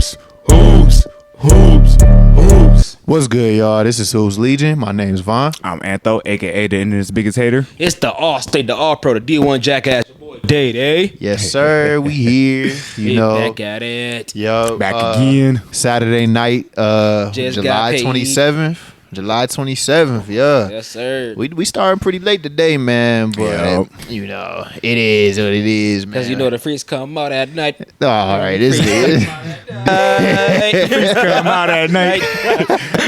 Hoops, hoops, hoops, hoops. What's good, y'all? This is Hoops Legion. My name's Vaughn. I'm Antho, a.k.a. the internet's biggest hater. It's the All-State, the All-Pro, the D1 Jackass. Your boy, Day. Yes, sir. We here. You know. Back at it. Yo. Back again. Saturday night, Just July 27th. July 27th, yeah. Yes, sir. We starting pretty late today, man, but you know, it is what it is, man. Because you know the freaks come out at night. All right, it's good. The freaks Come out at night.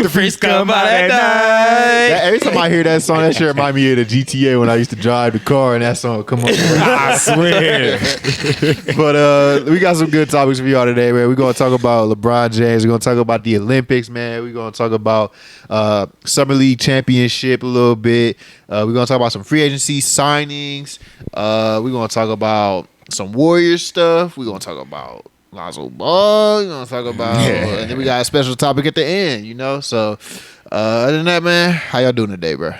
The freaks come out at night. Every time I hear that song, that shit remind me of the GTA when I used to drive the car and that song would come on. I swear. But we got some good topics for y'all today, man. We're gonna talk about LeBron James. We're gonna talk about the Olympics, man. We're gonna talk about Summer League championship a little bit. We're gonna talk about some free agency signings. We're gonna talk about some Warriors stuff. We're gonna talk about Lonzo Ball. We're gonna talk about, and then we got a special topic at the end. You know, so other than that, man, how y'all doing today, bro?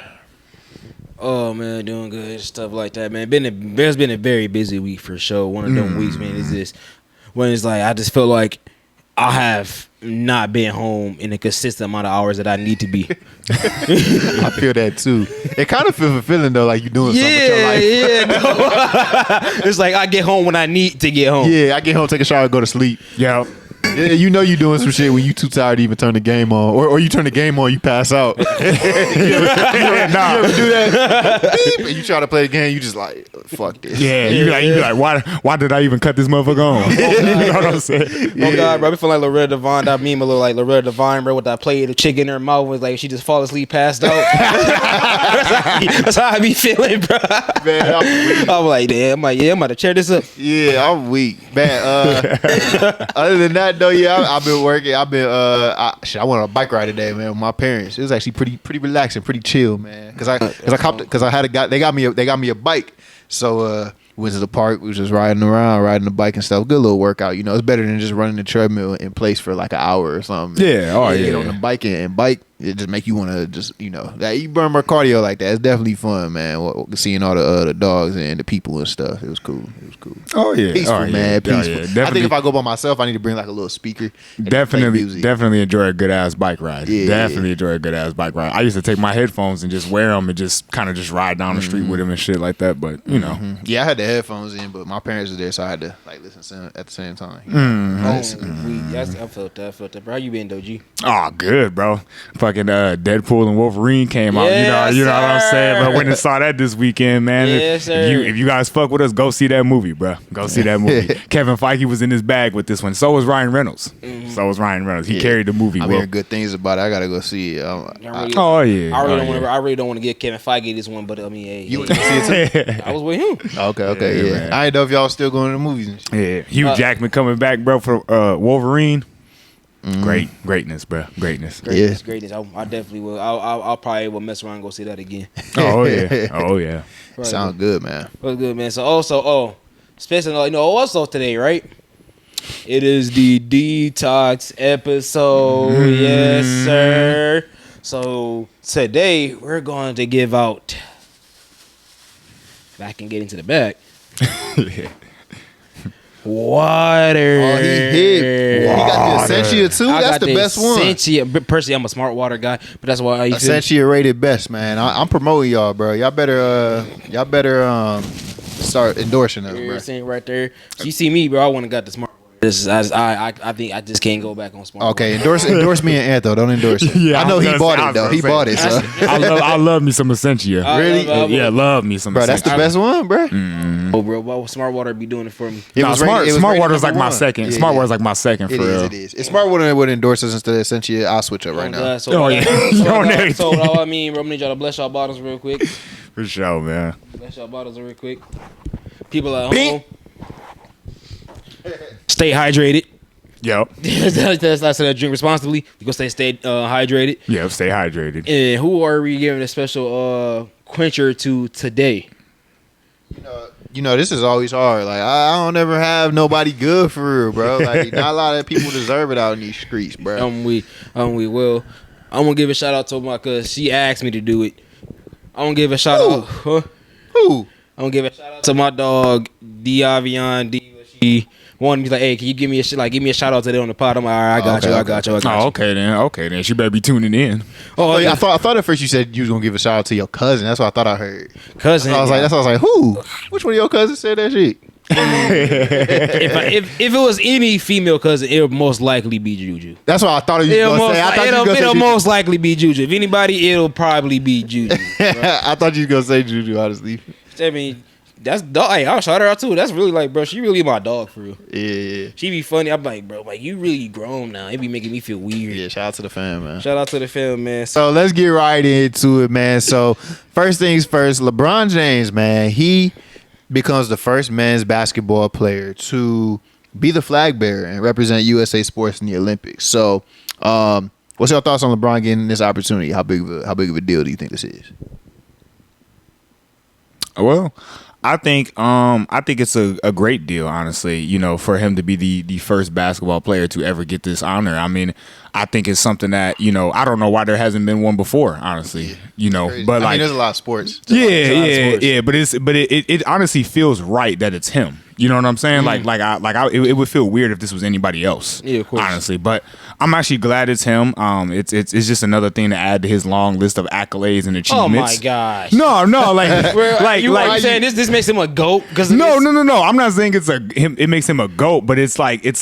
Oh, man, doing good. Stuff like that, man. There's been a very busy week for sure. One of them weeks, man, is this. When it's like, I just feel like I have not been home in a consistent amount of hours that I need to be. I feel that too. It kind of feels fulfilling though, like you're doing something with your life. It's like I get home when I need to get home. Yeah, I get home, take a shower, go to sleep. Yeah. Yeah, you know you doing some shit when you too tired to even turn the game on, or you turn the game on, you pass out. You ever do that? Beep, and you try to play the game, you just like, fuck this. Yeah, you be like, why did I even cut this motherfucker on? You know what I'm saying? Oh God, bro, I feel like Loretta Devine. That meme a little like Loretta Devine, bro, with that plate of chicken in her mouth was like she just fall asleep, passed out. That's how I be feeling, bro. Man, I'm like, damn, I'm about to cheer this up. Yeah, I'm weak, man. Other than that, though, yeah, I've been working. I went on a bike ride today, man, with my parents. It was actually pretty relaxing, pretty chill, man. They got me a bike, so went to the park. We was just riding the bike and stuff. Good little workout, you know. It's better than just running the treadmill in place for like an hour or something. Yeah, Get on the bike and bike. It just make you want to just, you know, that you burn more cardio like that. It's definitely fun, man. Seeing all the dogs and the people and stuff. It was cool. Oh yeah, peaceful, man. Peaceful. Yeah, I think if I go by myself, I need to bring like a little speaker. And Definitely enjoy a good ass bike ride. Yeah, definitely enjoy a good ass bike ride. I used to take my headphones and just wear them and just kind of just ride down the street with them and shit like that. But you know, yeah, I had the headphones in, but my parents were there, so I had to like listen to them at the same time. I felt that. Bro, how you been, Doji? oh, good, bro. Fucking Deadpool and Wolverine came out. Yes, you know what I'm sir. saying? But went and saw that this weekend, man. Yes, sir. If you guys fuck with us, go see that movie, bro. Go see that movie. Kevin Feige was in his bag with this one. So was Ryan Reynolds. He carried the movie. I'm hearing good things about it. I gotta go see it. Oh yeah. I really don't want to give Kevin Feige this one, but I mean, hey, You went to see it too? I was with him. Okay, yeah. man. I didn't know if y'all still going to the movies and shit. Yeah. Hugh Jackman coming back, bro, for Wolverine. Greatness, bro. Greatness. Greatness. I definitely will. I'll probably will mess around and go see that again. Oh yeah. Sound good, man. What's good, man? So also, especially also today, right? It is the detox episode. Yes, sir. So today we're going to give out. If I can get into the back. Water. Oh, he hit. He got the Essentia too. That's the best one. Essentia. Personally, I'm a smart water guy, but that's why I Essentia rated best, man. I'm promoting y'all, bro. Y'all better start endorsing us, bro. Saying right there. So you see me, bro. I want to got the smart water. I think I just can't go back on smart. Okay, endorse me and Antho. Don't endorse it. Yeah, I know he bought it though. He bought it. So. I love me some Essentia. Really? Love me some. Bro, that's the best one, bro. Oh, bro, why would smart water be doing it for me? Smart water is like my second. Yeah, smart water is like my second. It is. If smart water would endorse us instead of Essentia, I'll switch up right now. So all I mean, bro, I need y'all to bless y'all bottles real quick. For sure, man. Bless y'all bottles real quick. People at home, stay hydrated. Yep. That's drink responsibly. You gonna stay hydrated. Yep. Stay hydrated. And who are we giving a special quencher to today? You know, this is always hard. Like I don't ever have nobody good for real, bro. Like not a lot of people deserve it out in these streets, bro. We will. I'm gonna give a shout out to my cause she asked me to do it. I'm gonna give a shout out. Who? I'm gonna give a shout out to my dog Diavion D. She wanted to be like, hey, can you give me a shout out today on the pod? I'm like, all right, I got you. Oh, okay then. She better be tuning in. Oh, yeah. I thought at first you said you was gonna give a shout out to your cousin. That's what I thought I heard. Cousin. I was like, who? Which one of your cousins said that shit? if it was any female cousin, it would most likely be Juju. That's what I thought you was gonna say. It'll most likely be Juju. If anybody, it'll probably be Juju. I thought you was gonna say Juju, honestly. I mean, that's dog. Hey, I'll shout her out too. That's really like, bro, she really my dog for real. Yeah. She be funny. I'm like, bro, like you really grown now. It be making me feel weird. Yeah, shout out to the fam, man. Shout out to the film, man. So let's get right into it, man. So first things first, LeBron James, man, he becomes the first men's basketball player to be the flag bearer and represent USA sports in the Olympics. So, what's your thoughts on LeBron getting this opportunity? How big of a deal do you think this is? Well, I think it's a great deal, honestly, you know, for him to be the first basketball player to ever get this honor. I mean, I think it's something that, you know, I don't know why there hasn't been one before, honestly, you know, but I mean, there's a lot of sports. Yeah. But it honestly feels right that it's him. You know what I'm saying? It would feel weird if this was anybody else. Yeah, of course. Honestly, but I'm actually glad it's him. It's just another thing to add to his long list of accolades and achievements. Oh my gosh! No, you saying this makes him a GOAT? Because no. I'm not saying it makes him a GOAT, but it's like it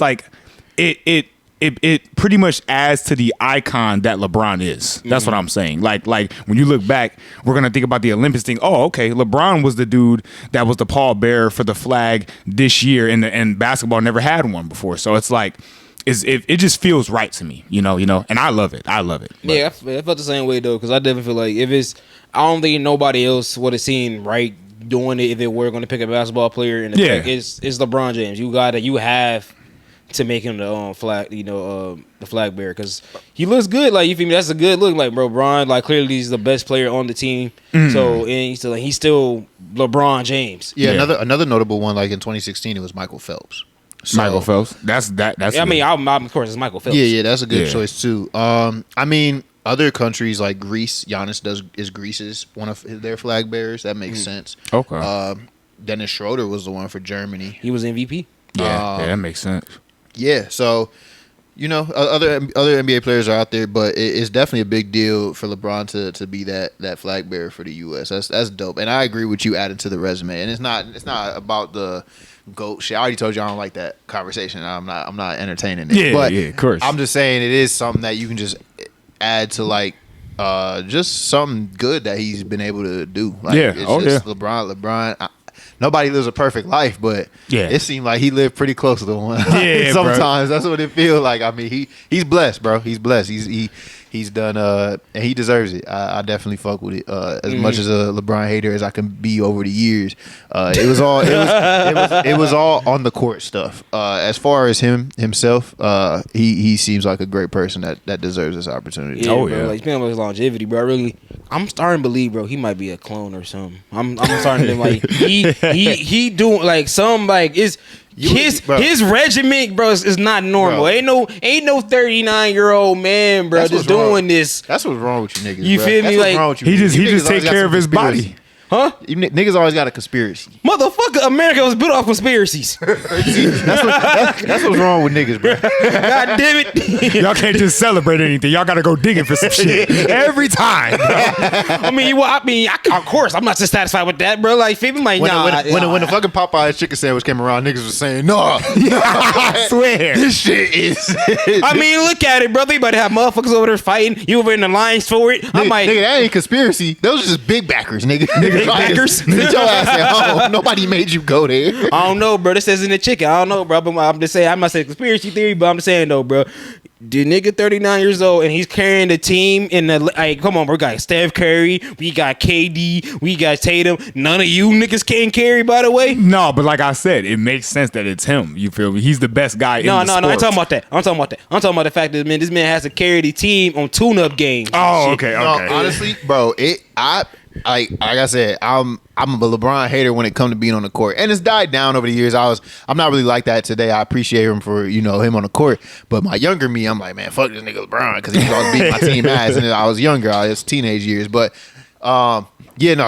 pretty much adds to the icon that LeBron is. That's what I'm saying. Like when you look back, we're gonna think about the Olympics thing. Oh, okay, LeBron was the dude that was the pallbearer for the flag this year, and basketball never had one before. So it's like it just feels right to me, you know, and I love it. But. Yeah, I felt the same way though, because I definitely feel like I don't think nobody else would have seen right doing it if it were going to pick a basketball player. And it's LeBron James. You have to make him the flag, the flag bearer, because he looks good. Like, you feel me? That's a good look. Like, bro, Bron, like, clearly he's the best player on the team. So, and he's still LeBron James. Yeah. Another notable one, like in 2016, it was Michael Phelps. So, Michael Phelps. That's. I mean, of course, it's Michael Phelps. Yeah, that's a good choice too. I mean, other countries like Greece, Giannis is Greece's one of their flag bearers. That makes sense. Okay. Dennis Schroeder was the one for Germany. He was MVP. Yeah, that makes sense. Yeah, so other NBA players are out there, but it's definitely a big deal for LeBron to be that flag bearer for the U.S. That's dope, and I agree with you adding to the resume. And it's not about the GOAT shit. I already told you I don't like that conversation. I'm not entertaining it. Yeah, of course. I'm just saying it is something that you can just add to, like, just something good that he's been able to do. Like, LeBron. Nobody lives a perfect life, but it seemed like he lived pretty close to one. Yeah, sometimes that's what it feels like. I mean, he's blessed, bro. He's blessed. He's done, and he deserves it. I definitely fuck with it. As much as a LeBron hater as I can be over the years, it was all on the court stuff. As far as himself, he seems like a great person that deserves this opportunity. Yeah, bro. Like, speaking of his longevity, bro, I'm starting to believe, bro, he might be a clone or something. I'm starting to like he doing like some like is. His regiment, bro, is not normal. Bro. Ain't no 39-year-old man, bro, just doing this. That's what's wrong with you niggas. You feel me? Like, he just take care of his body. Huh? You niggas always got a conspiracy. Motherfucker, America was built off conspiracies. That's what's wrong with niggas, bro. God damn it. Y'all can't just celebrate anything. Y'all got to go digging for some shit every time, bro. Of course, I'm not just satisfied with that, bro. Like, people might when the fucking Popeyes chicken sandwich came around, niggas was saying, no. I swear. This shit is. I mean, look at it, brother. You better have motherfuckers over there fighting. You over in the lines for it. Nigga, that ain't conspiracy. Those are just big backers, nigga. Big backers? Sit your ass at home. Nobody made you go there. I don't know, bro. This says in the chicken. I don't know, bro. But I'm just saying, I'm not saying conspiracy theory, but I'm just saying, though, bro. The nigga 39 years old and he's carrying the team in the like, come on, bro. We got Steph Curry, we got KD, we got Tatum. None of you niggas can carry, by the way. No, but like I said, it makes sense that it's him. You feel me? He's the best guy in the sport. No, I'm talking about that. I'm talking about the fact that this man has to carry the team on tune-up games. Oh, okay. No, honestly, bro, like I said, I'm a LeBron hater when it comes to being on the court, and it's died down over the years. I'm not really like that today. I appreciate him for him on the court, but my younger me, I'm like, man, fuck this nigga LeBron, because he was always beating my team ass, and I was younger, I was teenage years, but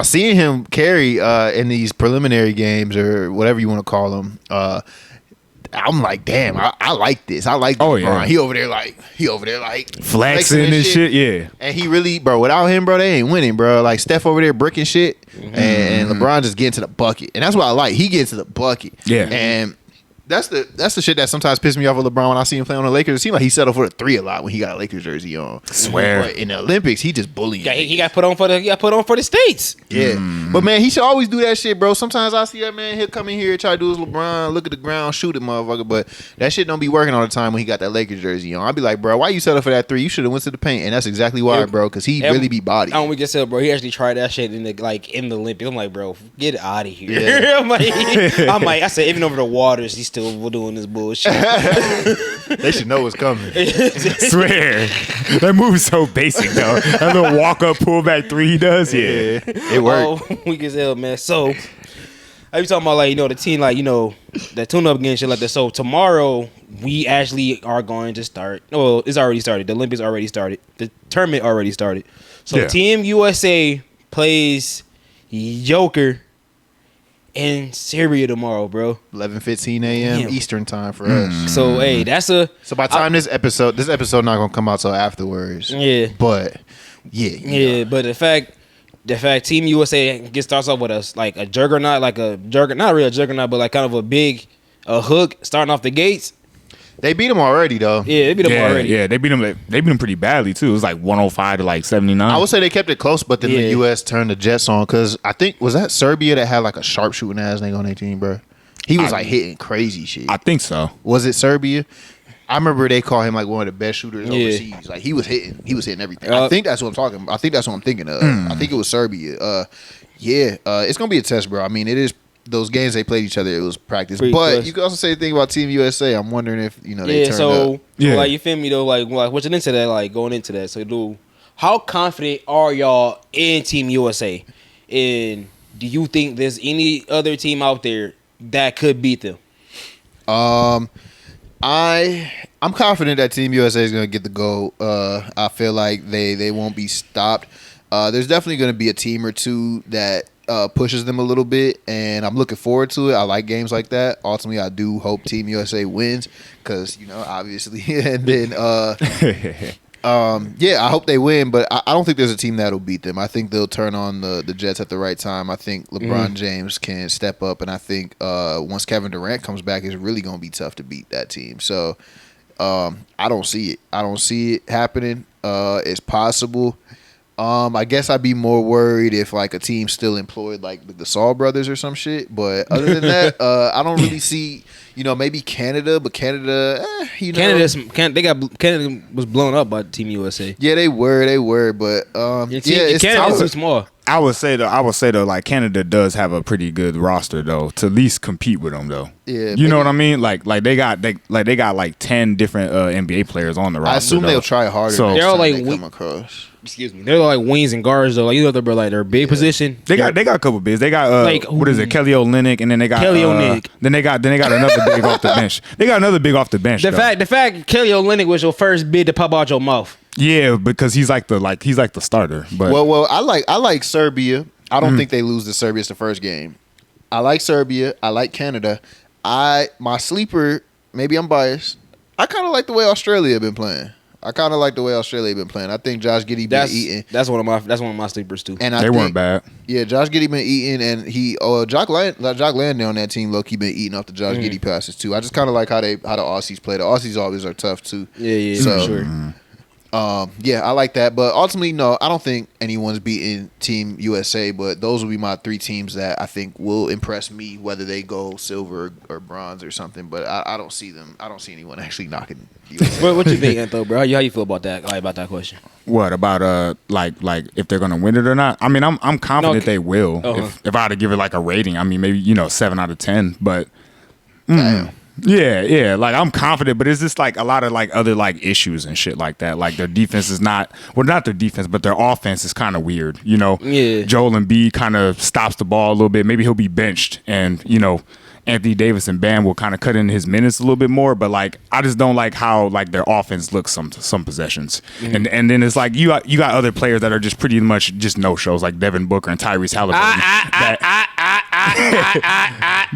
seeing him carry in these preliminary games or whatever you want to call them, I'm like, damn, I like this. I like Oh, LeBron. yeah. He over there like flexing and shit. Yeah. And he really, bro, without him, bro, they ain't winning, bro. Like Steph over there bricking shit, and LeBron just getting to the bucket, and that's what I like. He gets to the bucket, Yeah. and that's the shit that sometimes pisses me off with LeBron when I see him play on the Lakers. It seems like he settled for the 3 a lot when he got a Lakers jersey on. Swear. But in the Olympics, he just bullying. He got put on for the States. Yeah, but man, he should always do that shit, bro. Sometimes I see that man, he'll come in here, try to do his LeBron, look at the ground, shoot it, motherfucker. But that shit don't be working all the time when he got that Lakers jersey on. I'd be like, bro, why you settle for that 3? You should have went to the paint, and that's exactly why, bro, because he really be body. I don't we just said, bro, he actually tried that shit in the Olympics. I'm like, bro, get out of here. Yeah. I said, even over the waters, he's still doing this bullshit. They should know what's coming. Swear. That move is so basic though. That little walk up, pull back 3 he does. Yeah. It worked. Oh, weak as hell, man. So I be talking about like, the team, like, that tune up game shit like that. So tomorrow we actually are going to start. Well, it's already started. The Olympics already started. The tournament already started. So Yeah. Team USA plays Joker in Syria tomorrow, bro. 11:15 a.m. Damn. Eastern time for us. So hey, that's a So by the time this episode not gonna come out till afterwards. yeah. But yeah. But the fact Team USA starts off with us like a juggernaut, not really a juggernaut, but like kind of a hook starting off the gates. They beat him already though. Yeah, they beat them already. Yeah, they beat him pretty badly too. It was like 105 to like 79. I would say they kept it close, but then the Yeah. U.S. turned the Jets on because I think was that Serbia that had like a sharpshooting ass nigga on their team, bro. He was like hitting crazy shit. I think so. Was it Serbia? I remember they call him like one of the best shooters Yeah. overseas. Like he was hitting everything. I think that's what I'm talking about. I think that's what I'm thinking of. I think it was Serbia. It's gonna be a test, bro. I mean, it is. Those games they played each other, it was practice. Pretty but close. you can also say the thing about Team USA. I'm wondering if they turned up. Yeah. Like you feel me though, like what's into that, like going into that. So dude, how confident are y'all in Team USA? And do you think there's any other team out there that could beat them? I'm confident that Team USA is gonna get the goal. I feel like they won't be stopped. There's definitely gonna be a team or two that pushes them a little bit, and I'm looking forward to it. I like games like that. Ultimately, I do hope Team USA wins because obviously, and then I hope they win. But I don't think there's a team that'll beat them. I think they'll turn on the Jets at the right time. I think LeBron James can step up, and I think once Kevin Durant comes back, it's really gonna be tough to beat that team. So I don't see it. I don't see it happening. It's possible. I guess I'd be more worried if like a team still employed like the Gasol brothers or some shit. But other than that, I don't really see. Maybe Canada, but Canada, Canada was blown up by Team USA. Yeah, they were, but it's Canada's tough. too small. I would say though, like Canada does have a pretty good roster though to at least compete with them though. Yeah, you know what I mean? Like they got like 10 different NBA players on the roster. I assume though. they'll try harder. So- next They're all time like they come across. Excuse me. They're like wings and guards though. Like they're like their big position. They got a couple bigs. They got Like, what is it, Kel'el, and then they got Kelly Olynyk. Then they got another big off the bench. They got another big off the bench. The though. fact Kelly Olynyk was your first bid to pop out your mouth. Yeah, because he's like the starter. But Well, I like Serbia. I don't think they lose to Serbia. It's the first game. I like Serbia. I like Canada. My sleeper. Maybe I'm biased. I kind of like the way Australia been playing. I think Josh Giddey been eating. That's one of my sleepers too. And they weren't bad. Yeah, Josh Giddey been eating, and Jock Landon on that team, low key been eating off the Josh Giddey passes too. I just kind of like how the Aussies play. The Aussies always are tough too. Yeah, So, for sure. I like that, but ultimately, no, I don't think anyone's beating Team USA. But those will be my 3 teams that I think will impress me, whether they go silver or bronze or something. But I don't see them. I don't see anyone actually knocking USA. What you think, Anto, bro? How you feel about that? Like, about that question? What about like if they're gonna win it or not? I mean, I'm confident they will. Uh-huh. If I had to give it like a rating, I mean maybe 7 out of 10. But Damn. yeah, like I'm confident, but it's just like a lot of like other like issues and shit like that. Like their defense is not their defense, but their offense is kind of weird. Yeah. Joel Embiid kind of stops the ball a little bit. Maybe he'll be benched, and Anthony Davis and Bam will kind of cut in his minutes a little bit more, but like I just don't like how like their offense looks some possessions, and then it's like you got other players that are just pretty much just no shows like Devin Booker and Tyrese Halliburton.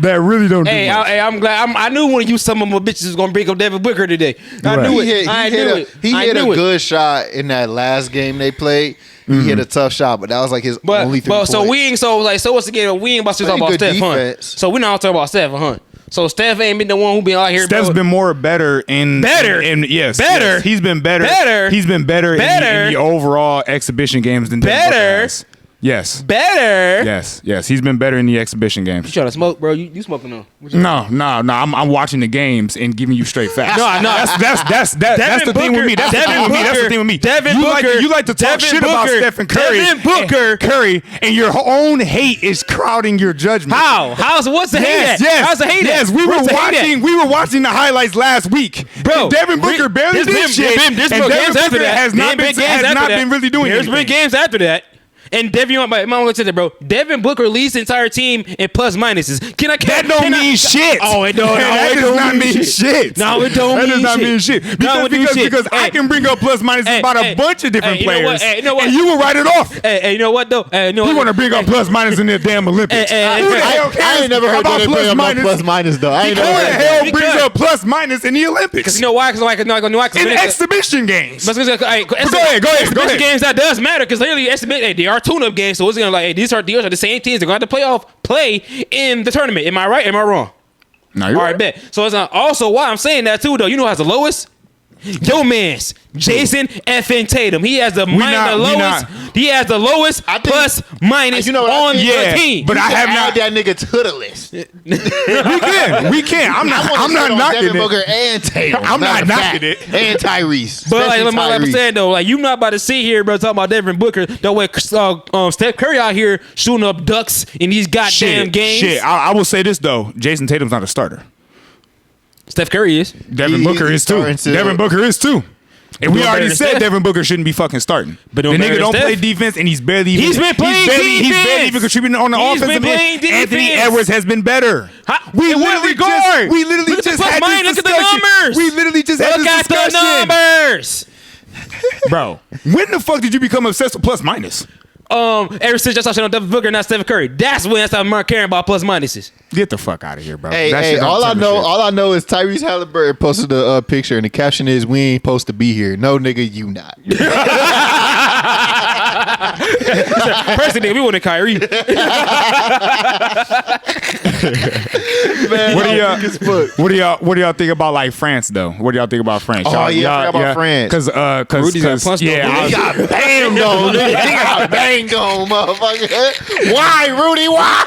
that really don't do much. I'm glad. I knew one of you some of my bitches was gonna bring up Devin Booker today. I knew it. He hit a good shot in that last game they played. He hit a tough shot, but that was like his only 3 points. So we ain't so what's again? We ain't about to talk about Steph, huh? So we not talking about Steph, huh? So Steph ain't been the one who been out here. Steph's been more better in yes. He's been better. He's been better in the overall exhibition games than Devin Booker has. Yes. Better. Yes. He's been better in the exhibition games. You trying to smoke, bro? You smoking though? No. I'm watching the games and giving you straight facts. No. That's the thing with me. That's the thing with me. Devin Booker. You like to talk shit about Steph and Curry. Devin Booker. And your own hate is crowding your judgment. How? What's the hate at? Yes. How's the hate at? Yes. We were watching the highlights last week. Bro, and Devin Booker barely did shit. And Devin Booker has not been really doing anything. There's been games after that. And Devin, my mom said that, bro. Devin Booker leads the entire team in plus minuses. That don't mean shit. Oh, it don't. That does not mean shit. No, it don't mean shit. That does not mean shit. Because I can bring up plus minuses about a bunch of different players. You know what? And you will write it off. Hey, you know what though? You want to bring up plus minus in their damn Olympics? I ain't never heard that bring up plus minus though. I ain't never heard that. Who the hell brings up plus minus in the Olympics? Because you know why? In exhibition games. Go ahead. Exhibition games that does matter because literally they are tune-up games, so it's like, hey, these are the same teams. They're going to have to play in the tournament. Am I right? Am I wrong? No, you're right. Bet. So it's also why I'm saying that too, though. You know who has the lowest? Yo, man's Jason effing Tatum. He has the lowest. He has the lowest plus minus on the team. But I have not that nigga to the list. We can. I'm not knocking Devin Booker and Tatum. I'm not knocking it. And Tyrese. But like I'm saying though, like you not about to sit here, bro, talking about Devin Booker. The way Steph Curry out here shooting up ducks in these goddamn games. Shit. I will say this though, Jason Tatum's not a starter. Steph Curry is. Devin Booker is too. Devin Booker is too. And we already said Devin Booker shouldn't be fucking starting. But the nigga don't play defense, and he's barely even. He's been playing defense. He's barely even contributing on the offensive end. Anthony Edwards has been better. We literally just had this discussion. Look at the numbers. We literally just had this discussion. Look at the numbers. Bro, when the fuck did you become obsessed with plus minus? Ever since I started on Devin Booker, not Stephen Curry. That's when I started caring about plus minuses. Get the fuck out of here, bro. Hey, all I know is Tyrese Halliburton posted a picture, and the caption is, "We ain't supposed to be here." No, nigga, you not. Personally, we wanted Kyrie. Man, what do y'all think about like France though? What do y'all think about France? Oh yeah, about France. Because Rudy got punched. Yeah, he got banged on. He got banged on, motherfucker. Why, Rudy? Why?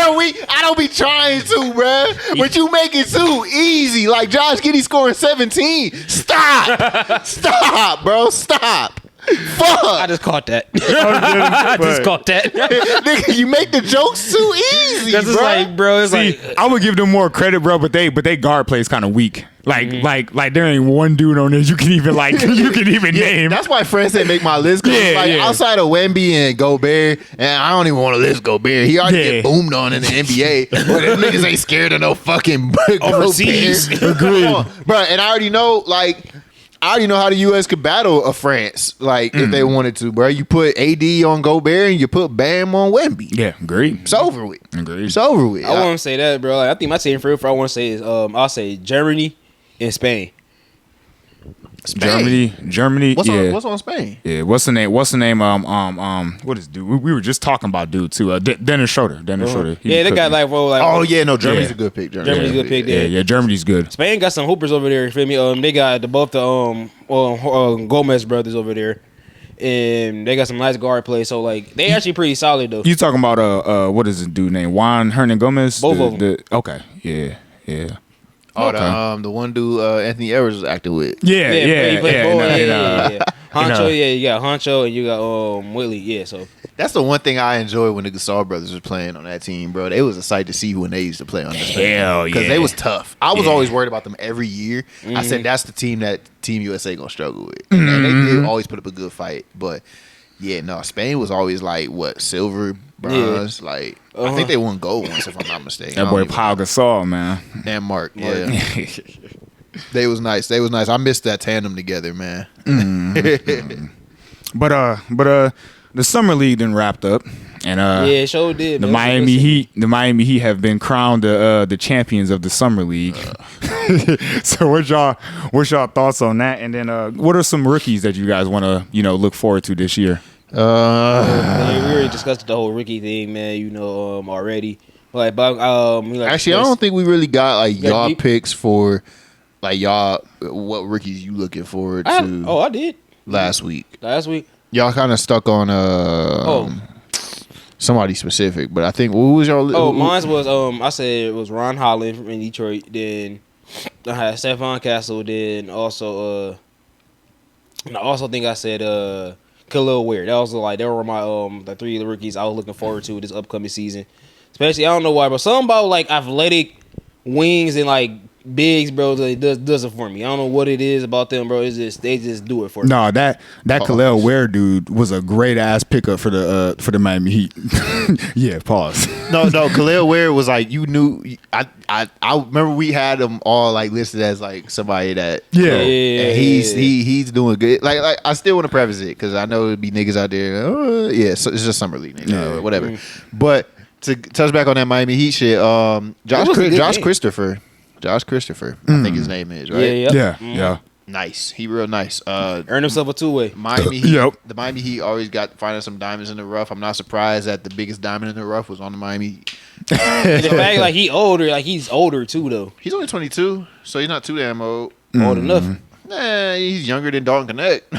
I don't be trying to, bro. But you make it too easy. Like Josh Giddey scoring 17. Stop, bro. Stop. Fuck. I just caught that. Nigga, you make the jokes too easy, bro. It's like, bro. It's like I would give them more credit, bro. But they guard play is kind of weak. Like there ain't one dude on there you can even name. That's why France didn't make my list. Outside of Wemby and Gobert, and I don't even want to list Gobert. He already get boomed on in the NBA. But them niggas ain't scared of no fucking overseas. Agreed, bro. And I already know how the U.S. could battle a France, if they wanted to, bro. You put AD on Gobert and you put Bam on Wemby. Yeah, agreed. It's over with. Agreed. It's over with. I want to say that, bro. I think my team for I want to say is I'll say Germany and Spain. Germany. What's on Spain? Yeah, what's the name? What is dude? We were just talking about dude too. Dennis Schroeder. Schroeder. They got Germany's a good pick. Germany's a good pick. Yeah, Germany's good. Spain got some hoopers over there. You feel me? They got both the Gomez brothers over there, and they got some nice guard play. So they actually pretty solid though. You talking about what is the dude named Juan Hernan Gomez? Both of them. Okay, yeah. Oh, the one dude Anthony Edwards was active with. Yeah. Honcho, you got Honcho and you got Whitley. Yeah, so that's the one thing I enjoy when the Gasol brothers was playing on that team, bro. They was a sight to see when they used to play on that team. Hell yeah, because they was tough. I was always worried about them every year. Mm-hmm. I said that's the team that Team USA gonna struggle with, and they did always put up a good fight. But yeah, no, Spain was always silver, bronze, I think they won gold once, if I'm not mistaken. That boy Pau Gasol, man. And Mark, yeah. They was nice. I missed that tandem together, man. Mm-hmm. But the summer league then wrapped up, And yeah, it sure did. the man. Miami Heat have been crowned the champions of the summer league. So what's y'all thoughts on that? And then what are some rookies that you guys want to look forward to this year? Man, we already discussed the whole rookie thing, man. Already. Like, but actually, I don't think we really got like y'all picks for like y'all what rookies you looking forward to. I did last week. Y'all kind of stuck on somebody specific, but I think what was y'all? Mine was I said it was Ron Holland from Detroit. Then I had Stephon Castle. Then also and I also think I said Kel'el Ware. That was like they were my the three of the rookies I was looking forward to this upcoming season. Especially I don't know why, but something about like athletic wings and like bigs, bro, does it for me. I don't know what it is about them, bro. It's just they just do it for me. No, that Kel'el Ware dude was a great ass pickup for the Miami Heat. Yeah, pause. No, Kel'el Ware was like you knew. I remember we had him all like listed as like somebody that and he's doing good. Like I still want to preface it because I know it'd be niggas out there. So it's just summer league, whatever. Mm-hmm. But to touch back on that Miami Heat shit, Josh Christopher. I think his name is, right? Yeah. Nice. He real nice. Earned himself a two-way. Miami Heat. The Miami Heat always finding some diamonds in the rough. I'm not surprised that the biggest diamond in the rough was on the Miami Heat. The fact like he's older too though. He's only 22, so he's not too damn old. Old enough. Nah, he's younger than Dalton Connect.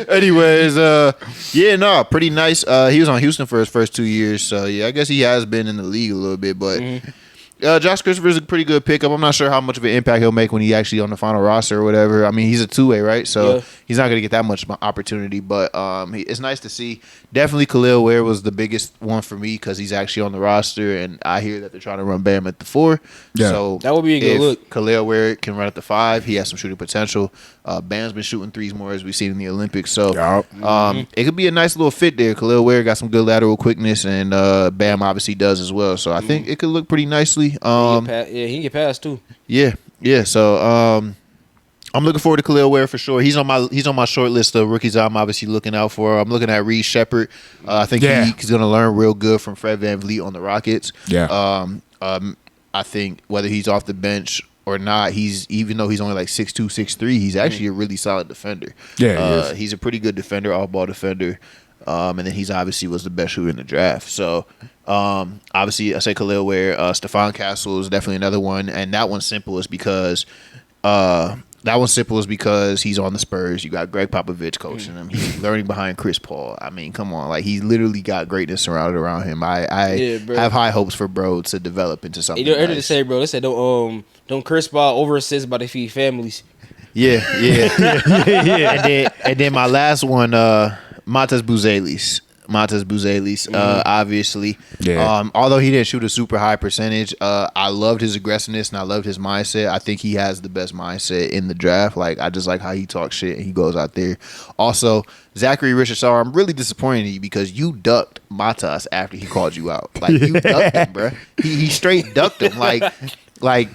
Anyways, pretty nice. He was on Houston for his first 2 years, so yeah, I guess he has been in the league a little bit, but Josh Christopher is a pretty good pickup. I'm not sure how much of an impact he'll make when he's actually on the final roster or whatever. I mean, he's a two-way, right? So he's not going to get that much opportunity, but it's nice to see. Definitely Kel'el Ware was the biggest one for me because he's actually on the roster, and I hear that they're trying to run Bam at the 4. Yeah. So that would be a good look. Kel'el Ware can run at the 5. He has some shooting potential. Bam's been shooting threes more as we've seen in the Olympics. So it could be a nice little fit there. Kel'el Ware got some good lateral quickness, and Bam obviously does as well. So I think it could look pretty nicely. He can get past too. Yeah. So I'm looking forward to Kel'el Ware for sure. He's on my short list of rookies I'm obviously looking out for. I'm looking at Reed Shepherd. I think he's going to learn real good from Fred VanVleet on the Rockets. Yeah. I think whether he's off the bench or not, even though he's only like 6'2", 6'3", he's actually a really solid defender. Yeah, he's a pretty good defender, off-ball defender. And then he's obviously was the best shooter in the draft. So obviously I say Kel'el Ware. Stephon Castle is definitely another one, and that one's simple is because he's on the Spurs. You got Greg Popovich coaching him. He's learning behind Chris Paul. I mean, come on, like he's literally got greatness surrounded around him. I have high hopes for bro to develop into something. You know, nice. To say, bro, they said don't Chris Paul over assist by the feed families. Yeah. And then my last one, Matas Buzelis. Obviously. Yeah. Although he didn't shoot a super high percentage, I loved his aggressiveness and I loved his mindset. I think he has the best mindset in the draft. Like, I just like how he talks shit and he goes out there. Also, Zachary Richardson, I'm really disappointed in you because you ducked Matas after he called you out. Like, you ducked him, bro. He straight ducked him. Like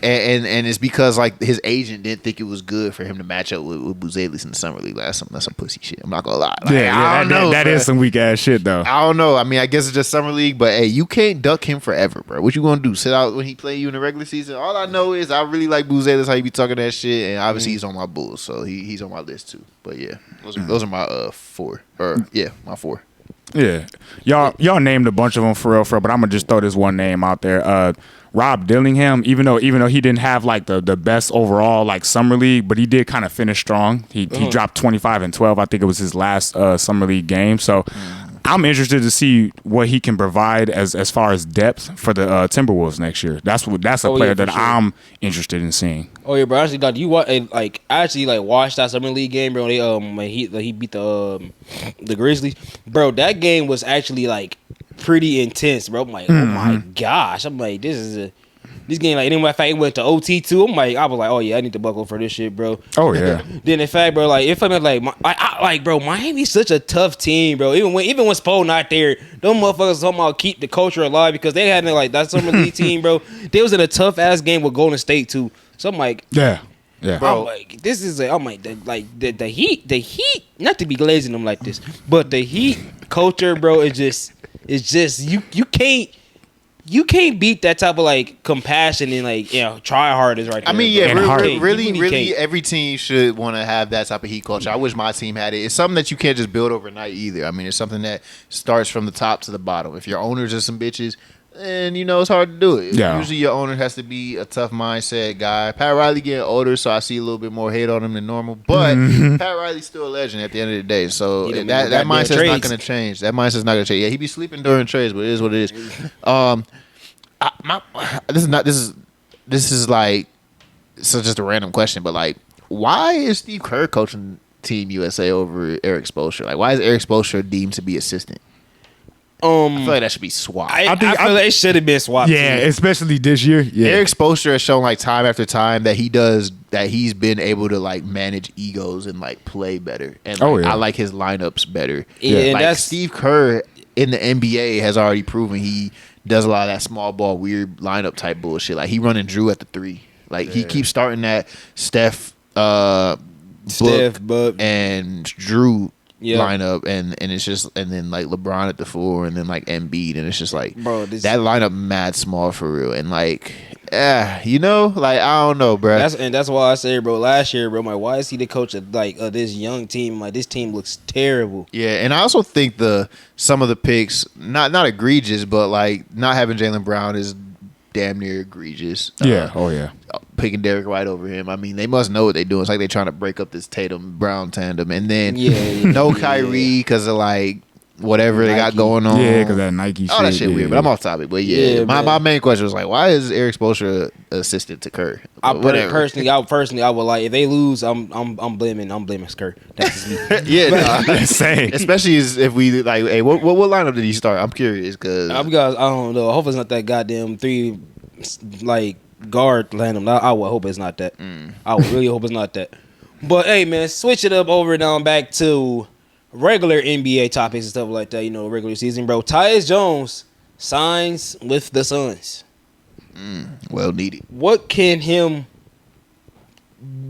and it's because like his agent didn't think it was good for him to match up with Buzelis in the summer league. That's some pussy shit. I'm not gonna lie. Like, I don't know. That is some weak ass shit though. I don't know. I mean, I guess it's just summer league, but hey, you can't duck him forever, bro. What you gonna do? Sit out when he play you in the regular season? All I know is I really like Buzelis, how he be talking that shit, and obviously he's on my Bulls, so he's on my list too. But yeah, those are my 4. My 4. Yeah, y'all named a bunch of them for real, but I'm gonna just throw this one name out there. Rob Dillingham, even though he didn't have like the best overall like summer league, but he did kind of finish strong. He dropped 25 and 12. I think it was his last summer league game. So I'm interested to see what he can provide as far as depth for the Timberwolves next year. That's a player that sure. I'm interested in seeing. Oh yeah, bro. Actually, you watch I actually watched that summer league game, bro. They when he beat the Grizzlies, bro. That game was actually like pretty intense, bro. I'm like, oh my gosh. I'm like, this game, like, in fact, it went to OT too. I was like, oh yeah, I need to buckle for this shit, bro. Oh yeah. Then in fact, bro, like, if I'm like, bro, Miami's such a tough team, bro. Even when Spo not there, them motherfuckers somehow keep the culture alive because they had like that summer league team, bro. They was in a tough ass game with Golden State too. So I'm like, yeah. Yeah. I'm like, this is I'm like the Heat. Not to be glazing them like this, but the Heat culture, bro, is just you can't beat that type of like compassion and like try hard is right there. I mean, yeah, And really, every team should want to have that type of Heat culture. I wish my team had it. It's something that you can't just build overnight either. I mean, it's something that starts from the top to the bottom. If your owners are some bitches, then it's hard to do it. Yeah. Usually your owner has to be a tough mindset guy. Pat Riley getting older, so I see a little bit more hate on him than normal. But Pat Riley's still a legend at the end of the day. So that mindset's not going to change. That mindset's not going to change. Yeah, he be sleeping during trades, but it is what it is. This is like so just a random question, but like, why is Steve Kerr coaching Team USA over Eric Spoelstra? Like, why is Eric Spoelstra deemed to be assistant? I feel like that should be swapped. I feel like it should have been swapped. Yeah, especially this year. Yeah. Eric Spoelstra has shown like time after time that he's been able to like manage egos and like play better. And I like his lineups better. Yeah, like Steve Kerr in the NBA has already proven he does a lot of that small ball weird lineup type bullshit. Like he running Drew at the 3. Like he keeps starting that Steph, Book, and Drew lineup, and it's just, and then like LeBron at the 4, and then like Embiid, and it's just like, bro, that lineup mad small for real, and like, like I don't know, bro. That's why I say, bro, last year, bro, why is he the coach of this young team? Like this team looks terrible. Yeah, and I also think some of the picks not egregious, but like not having Jaylen Brown is damn near egregious. Picking Derek White over him. I mean, they must know what they're doing. It's like they're trying to break up this Tatum-Brown tandem. And then no Kyrie because of like whatever Nike. They got going on. Yeah, because that Nike shit. All that shit weird. But I'm off topic. But my main question was like, why is Eric Spoelstra assistant to Kerr? I would like, if they lose, I'm blaming Kerr. That's just me. Same. Especially if we like, hey, what lineup did he start? I'm curious because I don't know. I hope it's not that goddamn 3 like guard lineup. I would hope it's not that. I would really hope it's not that. But hey, man, switch it up over and down back to regular NBA topics and stuff like that. Regular season, bro. Tyus Jones signs with the Suns. Well needed. What can him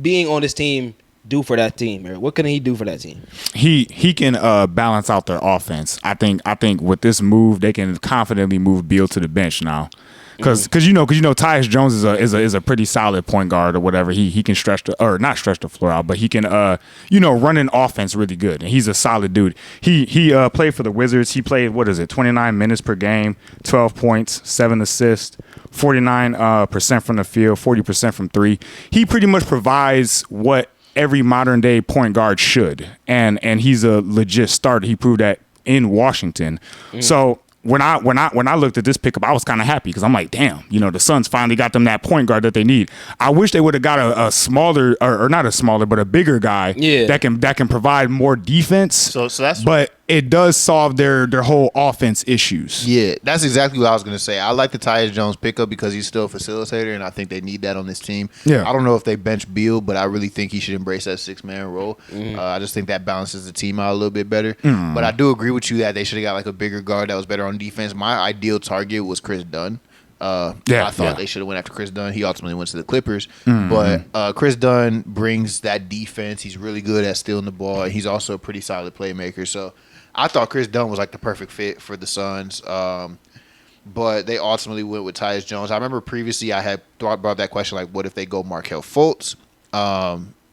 being on this team do for that team, Eric? What can he do for that team? He can balance out their offense. I think with this move, they can confidently move Beal to the bench now. Because Tyus Jones is a pretty solid point guard or whatever. He can not stretch the floor out, but he can run an offense really good. And he's a solid dude. He played for the Wizards. He played 29 minutes per game, 12 points, 7 assists, 49% from the field, 40% from 3. He pretty much provides what every modern day point guard should, and he's a legit starter. He proved that in Washington. So when I looked at this pickup, I was kind of happy because I'm like, damn, the Suns finally got them that point guard that they need. I wish they would have got a smaller, or not a smaller, but a bigger guy that can provide more defense. So that's, but it does solve their whole offense issues. Yeah, that's exactly what I was going to say. I like the Tyus Jones pickup because he's still a facilitator, and I think they need that on this team. Yeah. I don't know if they bench Beal, but I really think he should embrace that 6-man role. I just think that balances the team out a little bit better. But I do agree with you that they should have got like a bigger guard that was better on defense. My ideal target was Chris Dunn. I thought they should have went after Chris Dunn. He ultimately went to the Clippers. But Chris Dunn brings that defense. He's really good at stealing the ball. And he's also a pretty solid playmaker. So I thought Chris Dunn was like the perfect fit for the Suns. But they ultimately went with Tyus Jones. I remember previously I had brought that question, like, what if they go Markelle Fultz?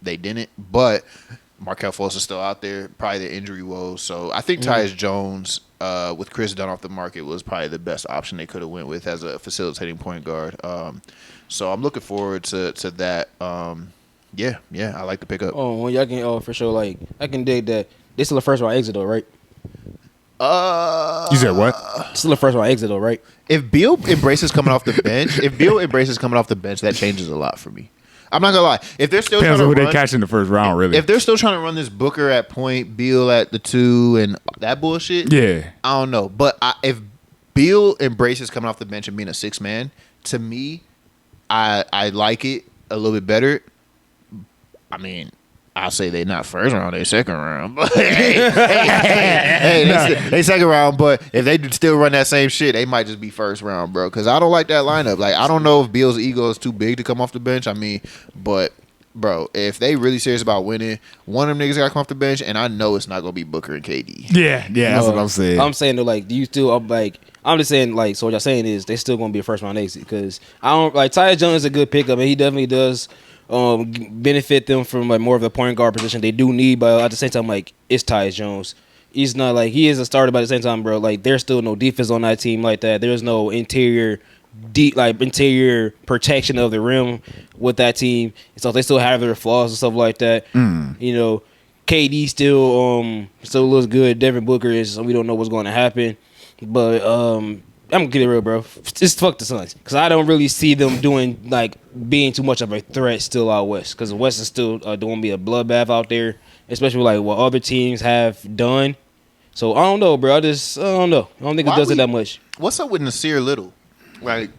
They didn't. But Markelle Fultz is still out there, probably the injury woes. So I think Tyus Jones with Chris Dunn off the market was probably the best option they could have went with as a facilitating point guard. So I'm looking forward to that. I like the pickup. Oh, well, y'all can for sure. Like I can dig that. This is the first round exit though, right? You said what? Still the first round exit though, right? If Beal embraces coming off the bench, that changes a lot for me. I'm not gonna lie. If they're still depends trying on to who they catch in the first round, really. If they're still trying to run this Booker at point, Beal at the 2, and that bullshit, I don't know. But if Beal embraces coming off the bench and being a 6-man, to me, I like it a little bit better. I mean, I'll say they're not first round, they're second round. But hey, they second round. But if they still run that same shit, they might just be first round, bro. Because I don't like that lineup. Like, I don't know if Beal's ego is too big to come off the bench. I mean, but bro, if they really serious about winning, one of them niggas got to come off the bench, and I know it's not gonna be Booker and KD. Yeah, that's what I'm saying. I'm saying though, like, do you still? I'm just saying, like, so what y'all saying is they still gonna be a first round exit because I don't like Tyus Jones is a good pickup and he definitely does benefit them from like more of the point guard position they do need, but at the same time, like, it's Tyus Jones. He's not like he is a starter, but at the same time, bro, like there's still no defense on that team like that. There's no interior protection of the rim with that team. So they still have their flaws and stuff like that. You know, KD still looks good. Devin Booker is, we don't know what's going to happen. But I'm gonna get it real, bro. Just fuck the Suns, because I don't really see them being too much of a threat still out west. Because the West is still going to be a bloodbath out there, especially like what other teams have done. So I don't know, bro. I don't know. I don't think it does it that much. What's up with Nasir Little? Like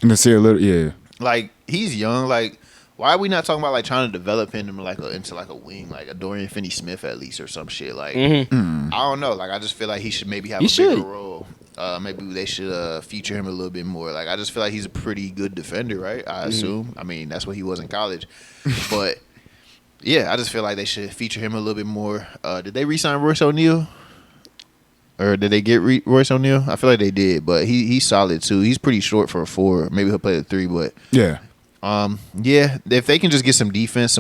Nasir Little, yeah. Like he's young. Like why are we not talking about like trying to develop him into a wing, like a Dorian Finney-Smith at least or some shit? Like I don't know. Like I just feel like he should maybe have a bigger role. Maybe they should feature him a little bit more. Like I just feel like he's a pretty good defender, right? I assume. I mean that's what he was in college, but yeah, I just feel like they should feature him a little bit more. Did they re-sign Royce O'Neal? Or did they get Royce O'Neal? I feel like they did, but he's solid too. He's pretty short for a 4. Maybe he'll play the 3, but yeah. If they can just get some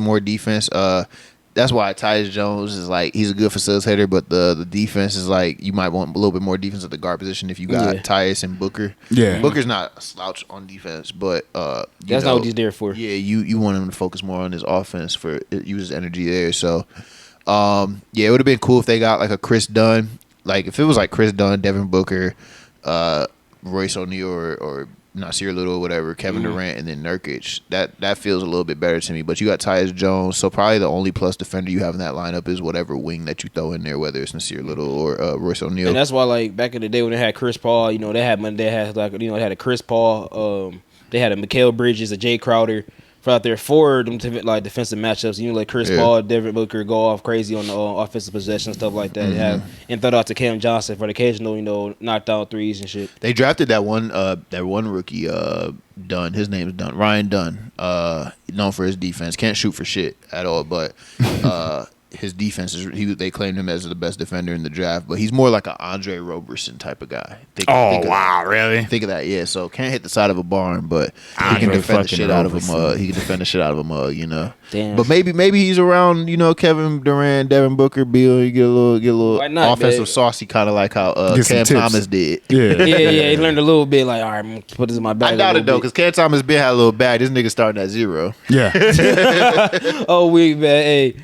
more defense, that's why Tyus Jones is like he's a good facilitator, but the defense is like you might want a little bit more defense at the guard position if you got Tyus and Booker. Yeah, Booker's not a slouch on defense, but that's not what he's there for. Yeah, you want him to focus more on his offense for use his energy there. So it would have been cool if they got like a Chris Dunn. Like if it was like Chris Dunn, Devin Booker, Royce O'Neal, or Nasir Little or whatever, Kevin Durant, and then Nurkic. That feels a little bit better to me. But you got Tyus Jones, so probably the only plus defender you have in that lineup is whatever wing that you throw in there, whether it's Nasir Little or Royce O'Neal. And that's why, like back in the day when they had Chris Paul, they had a Chris Paul, they had a Mikal Bridges, a Jay Crowder. For out there for them defensive matchups, let Chris Paul, Devin Booker go off crazy on the offensive possession, stuff like that. And throw it out to Cam Johnson for the occasional knocked out threes and shit. They drafted that one rookie, Dunn. His name is Dunn, Ryan Dunn. Known for his defense, can't shoot for shit at all, but his defense is they claimed him as the best defender in the draft, but he's more like an Andre Roberson type of guy. Think really? Think of that, yeah. So can't hit the side of a barn, but he can defend the shit out of a mug. He can defend the shit out of a mug, Damn. But maybe he's around, Kevin Durant, Devin Booker, Bill. You get a little not, offensive saucy, kind of like how Cam Thomas did. Yeah, He learned a little bit. Like, all right, I'm gonna put this in my bag. I doubt it though, because Cam Thomas had a little bag. This nigga starting at 0. Yeah. Oh, weak man. Hey.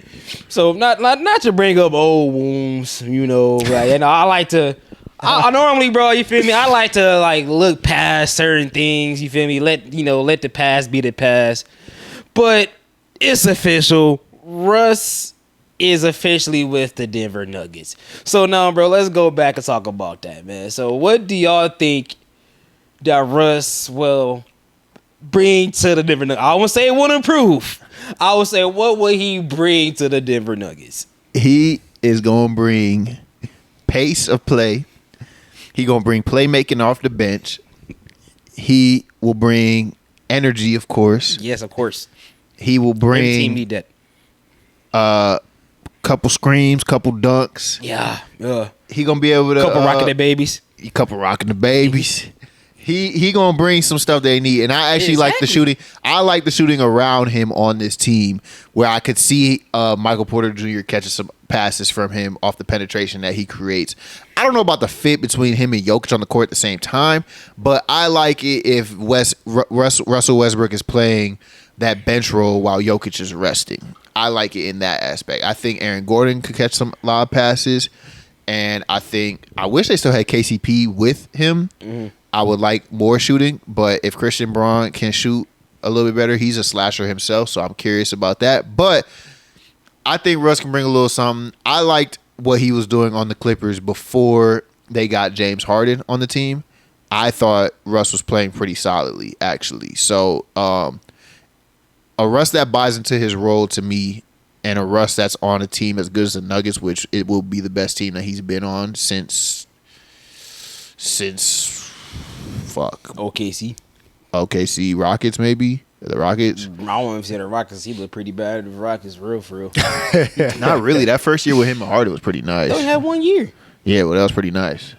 So not to bring up old wounds, I like to. I normally, bro, you feel me? I like to look past certain things. You feel me? Let the past be the past. But it's official. Russ is officially with the Denver Nuggets. So now, bro, let's go back and talk about that, man. So what do y'all think that Russ will bring to the Denver Nuggets? I won't say it won't improve. I would say, what would he bring to the Denver Nuggets? He is going to bring pace of play. He going to bring playmaking off the bench. He will bring energy, of course. Yes, of course. He will bring every team need that. Couple screams, couple dunks. Yeah. He going to be able to couple rocking the babies. He gonna bring some stuff they need, and I actually like the shooting. I like the shooting around him on this team, where I could see Michael Porter Jr. catching some passes from him off the penetration that he creates. I don't know about the fit between him and Jokic on the court at the same time, but I like it if Russell Westbrook is playing that bench role while Jokic is resting. I like it in that aspect. I think Aaron Gordon could catch some lob passes, and I wish they still had KCP with him. I would like more shooting, but if Christian Braun can shoot a little bit better, he's a slasher himself, so I'm curious about that. But I think Russ can bring a little something. I liked what he was doing on the Clippers before they got James Harden on the team. I thought Russ was playing pretty solidly, actually. So a Russ that buys into his role to me, and a Russ that's on a team as good as the Nuggets, which it will be the best team that he's been on since OKC Rockets maybe. The Rockets? I don't want to say the Rockets. He looked pretty bad. The Rockets, for real. Not really. That first year with him and Harden was pretty nice. They only had 1 year. Yeah, well, that was pretty nice.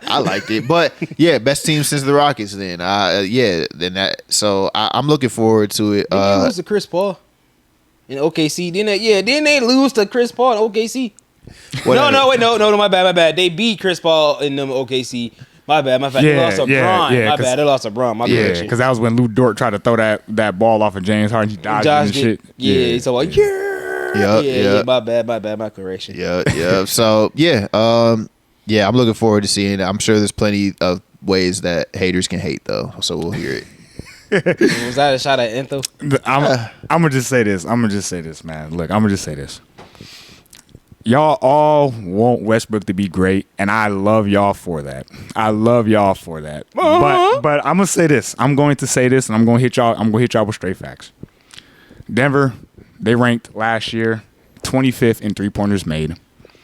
I liked it, but yeah, best team since the Rockets. Then, So I'm looking forward to it. Didn't they lose to Chris Paul in OKC? Didn't they lose to Chris Paul in OKC? No, my bad. They beat Chris Paul in them OKC. My bad. They lost to Bron. My bad. They lost to Bron. My correction. Because that was when Lou Dort tried to throw that ball off of James Harden. He dodged and shit. Yeah, so like, my bad. My correction. Yeah. So I'm looking forward to seeing it. I'm sure there's plenty of ways that haters can hate though. So we'll hear it. Was that a shot at Entho? I'm gonna just say this, man. Look, I'm gonna just say this. Y'all all want Westbrook to be great, and I love y'all for that. But I'm gonna say this. I'm going to say this, and I'm gonna hit y'all with straight facts. Denver, they ranked last year 25th in 3-pointers made.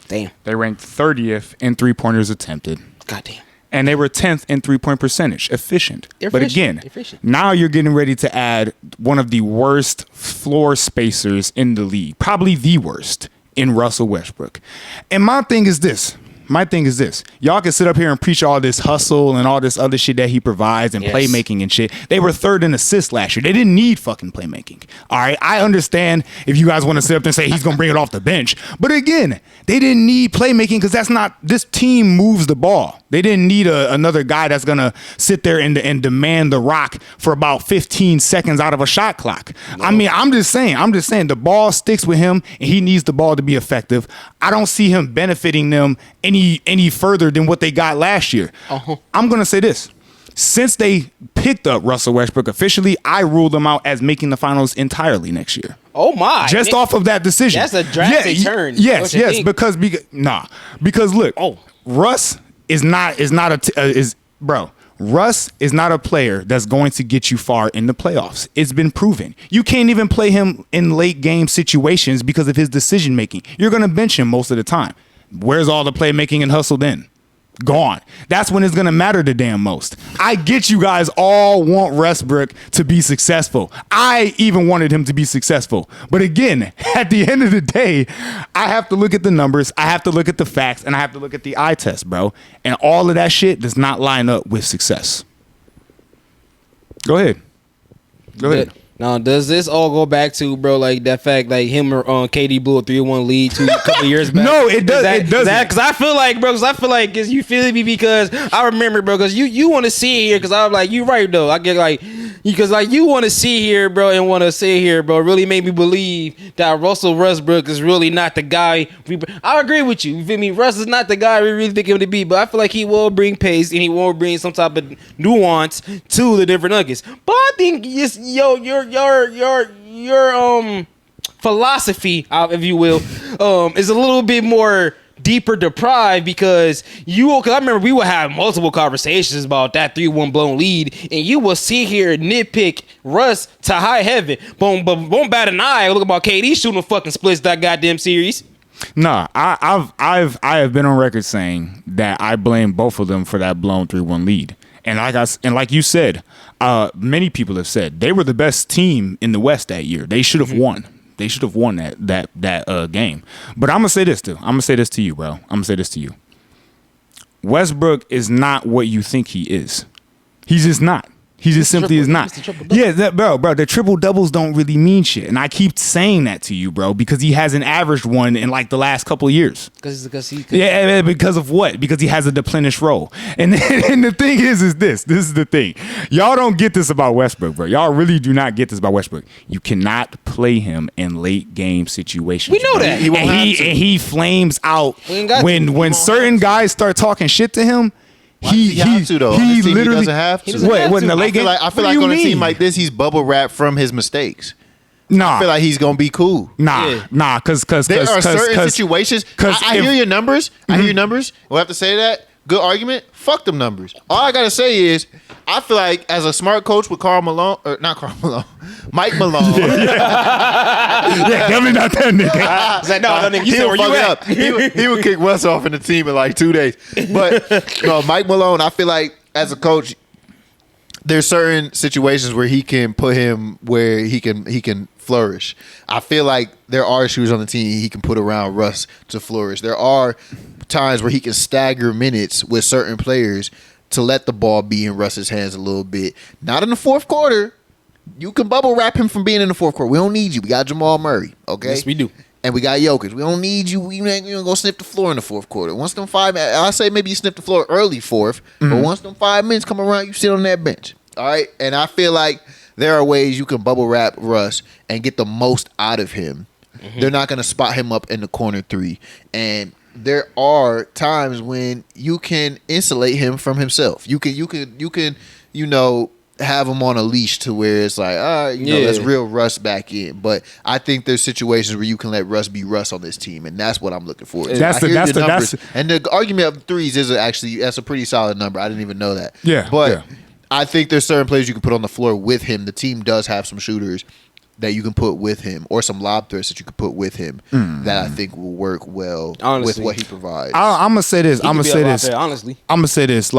Damn. They ranked 30th in 3-pointers attempted. Goddamn. And they were 10th in 3-point percentage. Efficient. But again, efficient. Now you're getting ready to add one of the worst floor spacers in the league. Probably the worst in Russell Westbrook. And my thing is this. Y'all can sit up here and preach all this hustle and all this other shit that he provides and playmaking and shit. They were third in assists last year. They didn't need fucking playmaking. All right. I understand if you guys want to sit up there and say he's going to bring it off the bench. But again, they didn't need playmaking because that's not, this team moves the ball. They didn't need another guy that's going to sit there and demand the rock for about 15 seconds out of a shot clock. No. I mean, I'm just saying the ball sticks with him and he needs the ball to be effective. I don't see him benefiting them any further than what they got last year. Uh-huh. I'm going to say this. Since they picked up Russell Westbrook officially, I ruled them out as making the finals entirely next year. Oh my! Just off of that decision. That's a drastic turn. Yes, because look, Russ Russ is not a player that's going to get you far in the playoffs. It's been proven. You can't even play him in late game situations because of his decision making. You're going to bench him most of the time. Where's all the playmaking and hustle then? Gone. That's when it's going to matter the damn most. I get you guys all want Westbrook to be successful. I even wanted him to be successful. But again, at the end of the day, I have to look at the numbers, I have to look at the facts, and I have to look at the eye test, bro. And all of that shit does not line up with success. Go ahead. Now, does this all go back to, bro, like that fact, like him or KD blew a 3-1 lead a couple years back? No, it doesn't. It doesn't. Because I feel like, is you feeling me? Because I remember, bro, because you want to see here, because I'm like, you right, though. I get like, because like you want to see here, bro, and want to say here, bro, really made me believe that Russell Westbrook is really not the guy. I agree with you. You feel me? Russ is not the guy we really think him to be, but I feel like he will bring pace and he will bring some type of nuance to the different Nuggets. But I think just your philosophy, if you will, is a little bit more deeper deprived because I remember we would have multiple conversations about that 3-1 blown lead, and you will sit here and nitpick Russ to high heaven. But won't bat an eye. Look about KD shooting fucking splits that goddamn series. Nah, I have been on record saying that I blame both of them for that blown 3-1 lead. And like you said, many people have said they were the best team in the West that year. They should have won. They should have won that game. But I'm gonna say this too. I'm gonna say this to you, bro. I'm gonna say this to you. Westbrook is not what you think he is. He's just not. He just simply is not. Yeah, bro. The triple doubles don't really mean shit, and I keep saying that to you, bro, because he hasn't averaged one in like the last couple of years. Because of what? Because he has a deplenished role. And the thing is this. This is the thing. Y'all don't get this about Westbrook, bro. Y'all really do not get this about Westbrook. You cannot play him in late game situations. We know that. And he flames out when certain guys start talking shit to him. He literally doesn't have to. What in the late game? I feel like on a team like this, he's bubble wrapped from his mistakes. Nah, I feel like he's gonna be cool. Nah, because there are certain situations. I hear your numbers. I hear your numbers. We'll have to say that. Good argument. Fuck them numbers. All I gotta say is, I feel like as a smart coach with Mike Malone. Yeah, definitely not that nigga. No, nigga, you said where you at? He would kick Wes off in the team in like 2 days. But no, Mike Malone, I feel like as a coach, there's certain situations where he can put him where he can flourish. I feel like there are shooters on the team he can put around Russ to flourish. There are times where he can stagger minutes with certain players to let the ball be in Russ's hands a little bit. Not in the fourth quarter. You can bubble wrap him from being in the fourth quarter. We don't need you. We got Jamal Murray, okay? Yes, we do. And we got Jokic. We don't need you. You ain't gonna go sniff the floor in the fourth quarter. Once them 5, I say maybe you sniff the floor early fourth, but once them 5 minutes come around, you sit on that bench. All right? And I feel like there are ways you can bubble wrap Russ and get the most out of him. They're not gonna spot him up in the corner 3. And there are times when you can insulate him from himself. You can, have him on a leash to where it's like, all right, let's reel Russ back in. But I think there's situations where you can let Russ be Russ on this team, and that's what I'm looking for. And the argument of threes is that's a pretty solid number. I didn't even know that. Yeah, but I think there's certain players you can put on the floor with him. The team does have some shooters that you can put with him, or some lob threats that you can put with him that I think will work well with what he provides. I'm gonna say this. Honestly, I'm gonna say this.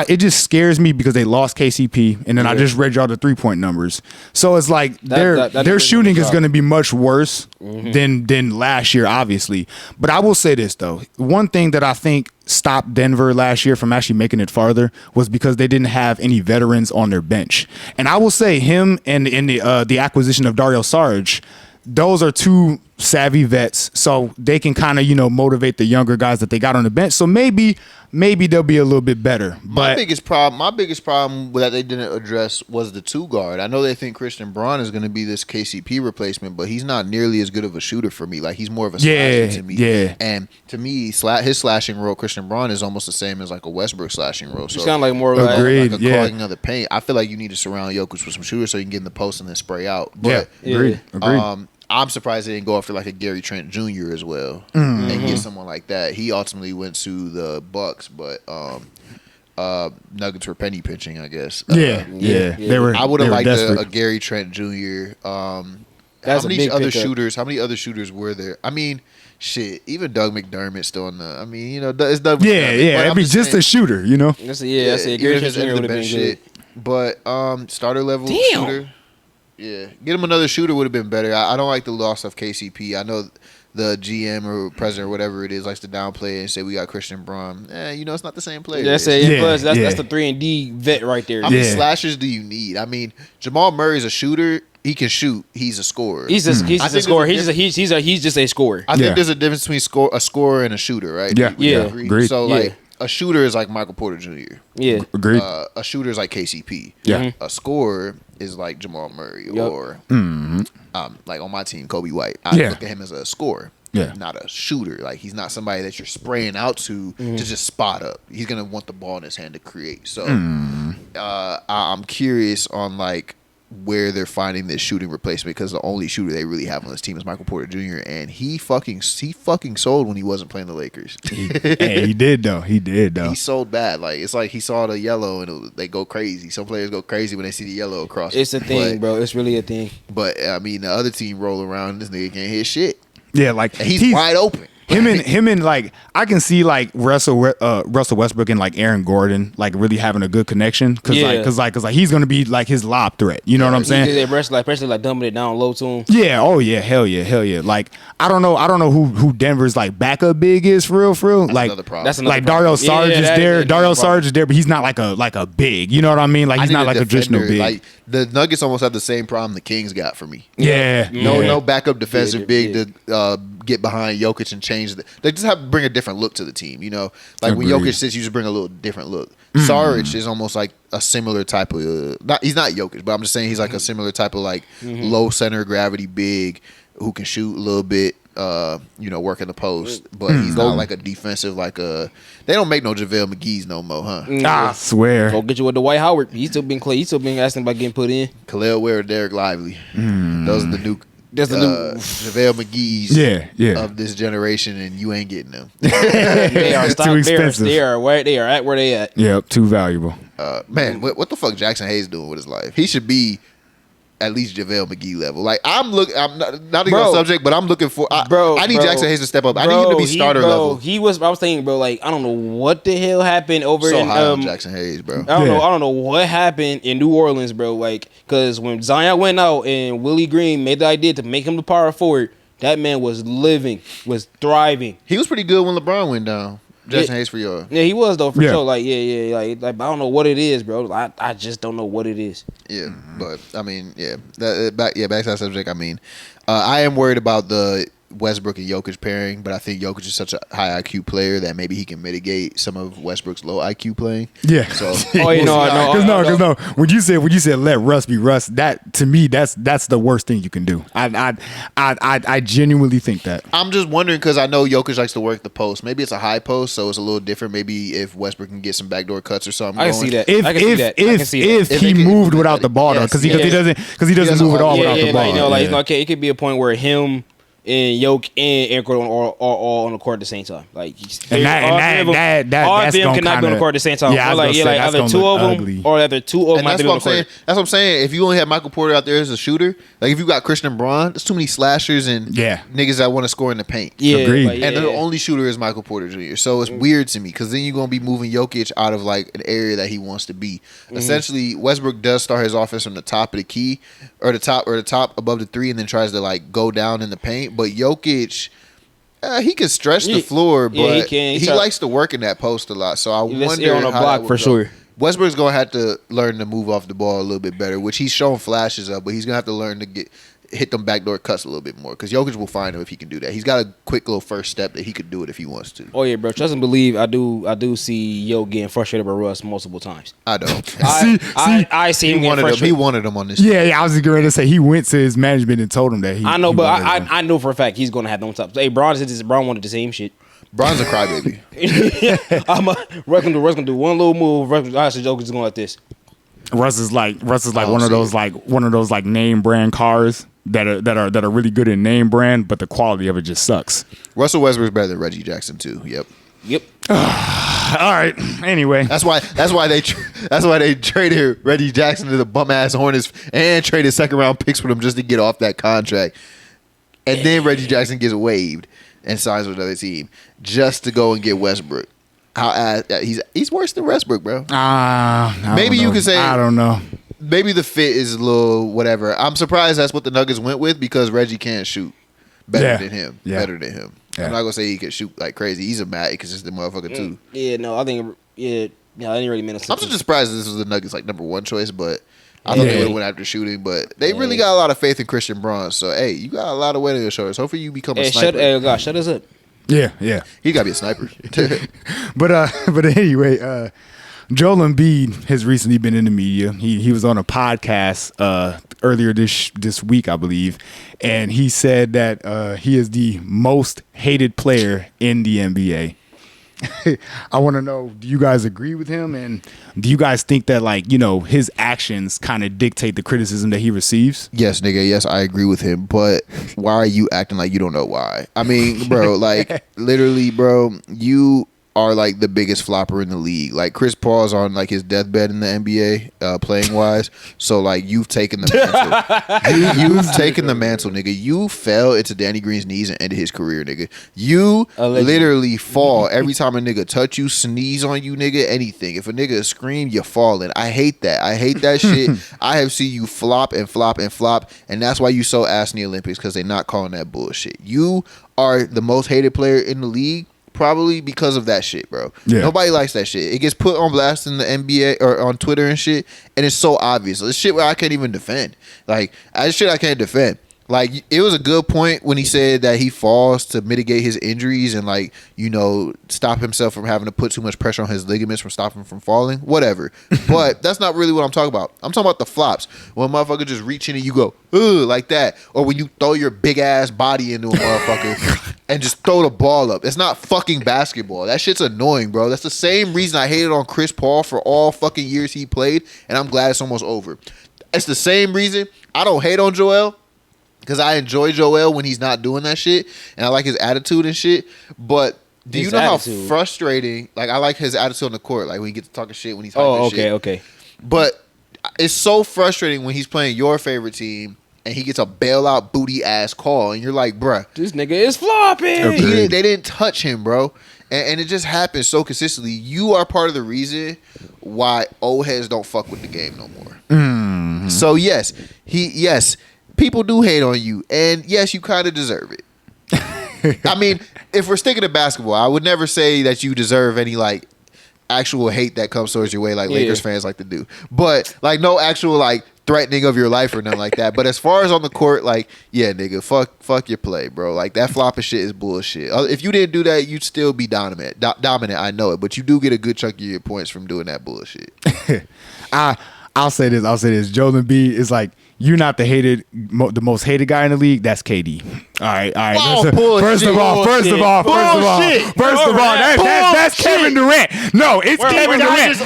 It just scares me because they lost KCP, and then I just read y'all the 3-point numbers. So it's like their shooting is going to be much worse than last year, obviously. But I will say this though: one thing that I think stopped Denver last year from actually making it farther was because they didn't have any veterans on their bench. And I will say him and the acquisition of Dario Saric, those are two savvy vets, so they can kind of motivate the younger guys that they got on the bench. So maybe they'll be a little bit better. But my biggest problem that they didn't address was the 2 guard. I know they think Christian Braun is going to be this KCP replacement, but he's not nearly as good of a shooter for me. Like, he's more of a slasher to me. Yeah. And to me, his slashing role, Christian Braun, is almost the same as like a Westbrook slashing role. So it's kind of like more like agreed, a clogging of the paint. I feel like you need to surround Jokic with some shooters so you can get in the post and then spray out. But agreed. I'm surprised they didn't go after like a Gary Trent Jr. as well and get someone like that. He ultimately went to the Bucks, but Nuggets were penny pinching, I guess. They were. I would have liked desperate. a Gary Trent Jr. How That's many a big other pickup. shooters? How many other shooters were there? I mean, shit. Even Doug McDermott's still in the. I mean, it's Doug. McDermott, but It'd be just a shooter, I say Gary Trent Jr. would have been shit. good. But starter level shooter. Yeah, get him another shooter would have been better. I don't like the loss of KCP. I know the GM or president or whatever it is likes to downplay it and say we got Christian Braun. It's not the same player. Plus that's the 3-and-D vet right there. How many slashers do you need? I mean, Jamal Murray's a shooter. He can shoot. He's a scorer. He's just a scorer. He's just a scorer. I think there's a difference between a scorer and a shooter, right? Agreed. So a shooter is like Michael Porter Jr. Yeah, agreed. A shooter is like KCP. Yeah. A scorer is like Jamal Murray or like on my team, Kobe White. I look at him as a scorer. Yeah. Not a shooter. Like, he's not somebody that you're spraying out to just spot up. He's gonna want the ball in his hand to create. So I'm curious on like where they're finding this shooting replacement, because the only shooter they really have on this team is Michael Porter Jr. and he fucking sold when he wasn't playing the Lakers. He did though. He sold bad. Like, it's like he saw the yellow and they go crazy. Some players go crazy when they see the yellow across. It's a thing, bro. It's really a thing. But I mean, the other team roll around. This nigga can't hit shit. Yeah, like And he's wide open. Him and like I can see like Russell Westbrook and like Aaron Gordon like really having a good connection because he's gonna be like his lob threat. You know what I'm saying? Especially like dumping it down low to him. Yeah. Oh yeah. Hell yeah. Like I don't know who Denver's like backup big is for real. That's Like another problem. That's another like Dario Saric is there. Dario Saric is there, but he's not like a big. You know what I mean? Like he's not like a traditional big. Like the Nuggets almost have the same problem the Kings got for me. Yeah. No backup defensive big to get behind Jokic and change. They just have to bring a different look to the team. You know, like when Jokic sits, you just bring a little different look. Saric is almost like a similar type of. He's not Jokic, but I'm just saying he's like a similar type of like low center of gravity big who can shoot a little bit. Work in the post, but he's not like a defensive They don't make no JaVale McGee's no more, huh? I swear. Go get you with Dwight Howard. He's still been asking about getting put in. Kel'el Ware, Derek Lively. Those are the new. That's the new JaVale McGee's of this generation, and you ain't getting them. They are too expensive. They are where they at. Yep, too valuable. Man, what the fuck Jackson Hayes doing with his life? He should be at least JaVale McGee level. Like I'm not even on subject, but I'm looking for. I need Jackson Hayes to step up. I need him to be starter level. I was thinking, bro. Like I don't know what the hell happened over in high on Jackson Hayes, bro. I don't know what happened in New Orleans, bro. Like because when Zion went out and Willie Green made the idea to make him the power forward, that man was thriving. He was pretty good when LeBron went down. Jackson Hayes for y'all. Yeah, he was though for sure. Like like I don't know what it is, bro. I just don't know what it is. Yeah, but I mean, back to that subject. I mean, I am worried about the Westbrook and Jokic pairing, but I think Jokic is such a high IQ player that maybe he can mitigate some of Westbrook's low IQ playing. Yeah. So no. When you said let Russ be Russ, that to me that's the worst thing you can do. I genuinely think that. I'm just wondering because I know Jokic likes to work the post. Maybe it's a high post, so it's a little different. Maybe if Westbrook can get some backdoor cuts or something. I can see that. If he moved without the ball, because he doesn't move at all without the ball. It could be a point where him and Yoke and Aaron Gordon are all on the court at the same time. Like all of them cannot be on the court at the same time. Yeah, either two of them or either two of them might be on the court. That's what I'm saying. If you only have Michael Porter out there as a shooter, like if you got Christian Braun, there's too many slashers and niggas that want to score in the paint. Yeah, agreed. And the only shooter is Michael Porter Jr. So it's weird to me because then you're gonna be moving Jokic out of like an area that he wants to be. Essentially, Westbrook does start his offense from the top of the key or the top above the three, and then tries to like go down in the paint. But Jokic, he can stretch the floor, but he likes to work in that post a lot. So I wonder on a block for sure. Westbrook's gonna have to learn to move off the ball a little bit better, which he's shown flashes of, but he's gonna have to learn to hit them backdoor cuts a little bit more because Jokic will find him if he can do that. He's got a quick little first step that he could do it if he wants to. Oh yeah, bro. Trust and believe. I do see Yo getting frustrated by Russ multiple times. I don't. I see him getting frustrated. He wanted him on this. Yeah. I was going to say he went to his management and told him that. I know, but I know for a fact he's going to have them top. Hey, Braun wanted the same shit. Braun's a crybaby. Russ gonna do one little move. I said Jokic is going like this. Russ is like one of those name brand cars that are really good in name brand, but the quality of it just sucks. Russell Westbrook's better than Reggie Jackson too. Yep. All right. Anyway, that's why they traded Reggie Jackson to the bum ass Hornets and traded second round picks for him just to get off that contract. And then Reggie Jackson gets waived and signs with another team just to go and get Westbrook. He's worse than Westbrook, bro. Maybe you could say I don't know. Maybe the fit is a little whatever. I'm surprised that's what the Nuggets went with because Reggie can't shoot better than him. Yeah. I'm not gonna say he can shoot like crazy. He's a mad consistent motherfucker too. Yeah, no, I think I didn't really mean to. I'm just surprised this was the Nuggets like number one choice, but I thought they would have went after shooting. But they really got a lot of faith in Christian Braun. So hey, you got a lot of weight on your shoulders. Hopefully you become a sniper. Shut us up. Yeah. He gotta be a sniper. But anyway, Joel Embiid has recently been in the media. He was on a podcast earlier this week, I believe, and he said that he is the most hated player in the NBA. I want to know, do you guys agree with him? And do you guys think that, like, his actions kind of dictate the criticism that he receives? Yes, nigga. Yes, I agree with him. But why are you acting like you don't know why? I mean, bro, like, literally, bro, you are like the biggest flopper in the league. Like Chris Paul's on like his deathbed in the NBA, playing wise. So like you've taken the mantle. You've taken the mantle, nigga. You fell into Danny Green's knees and ended his career, nigga. You literally fall every time a nigga touch you, sneeze on you, nigga. Anything. If a nigga scream, you're falling. I hate that. I hate that shit. I have seen you flop and flop and flop, and that's why you so ass in the Olympics because they're not calling that bullshit. You are the most hated player in the league. Probably because of that shit, bro. Yeah. Nobody likes that shit. It gets put on blast in the NBA or on Twitter and shit, and it's so obvious. It's shit where I can't even defend. Like, I can't defend. Like, it was a good point when he said that he falls to mitigate his injuries and, like, stop himself from having to put too much pressure on his ligaments from stopping him from falling. Whatever. But that's not really what I'm talking about. I'm talking about the flops. When a motherfucker just reach in and you go, ugh, like that. Or when you throw your big-ass body into a motherfucker and just throw the ball up. It's not fucking basketball. That shit's annoying, bro. That's the same reason I hated on Chris Paul for all fucking years he played, and I'm glad it's almost over. It's the same reason I don't hate on Joel. Because I enjoy Joel when he's not doing that shit. And I like his attitude and shit. But do you know how frustrating... Like, I like his attitude on the court. Like, when he gets to talking shit, when he's hyping shit. Okay. But it's so frustrating when he's playing your favorite team and he gets a bailout booty ass call, and you're like, bruh, this nigga is flopping. They didn't touch him, bro. And it just happens so consistently. You are part of the reason why old heads don't fuck with the game no more. Mm-hmm. So yes, people do hate on you, and yes, you kind of deserve it. I mean, if we're sticking to basketball, I would never say that you deserve any like actual hate that comes towards your way, like Lakers fans like to do. But like no actual like threatening of your life or nothing like that. But as far as on the court, like, yeah, nigga, fuck your play, bro. Like that flopping shit is bullshit. If you didn't do that, you'd still be dominant. I know it, but you do get a good chunk of your points from doing that bullshit. I'll say this. Joel Embiid is like, you're not the most hated guy in the league. That's KD. All right. Oh, First of all, that's Kevin Durant. No, it's Kevin Durant.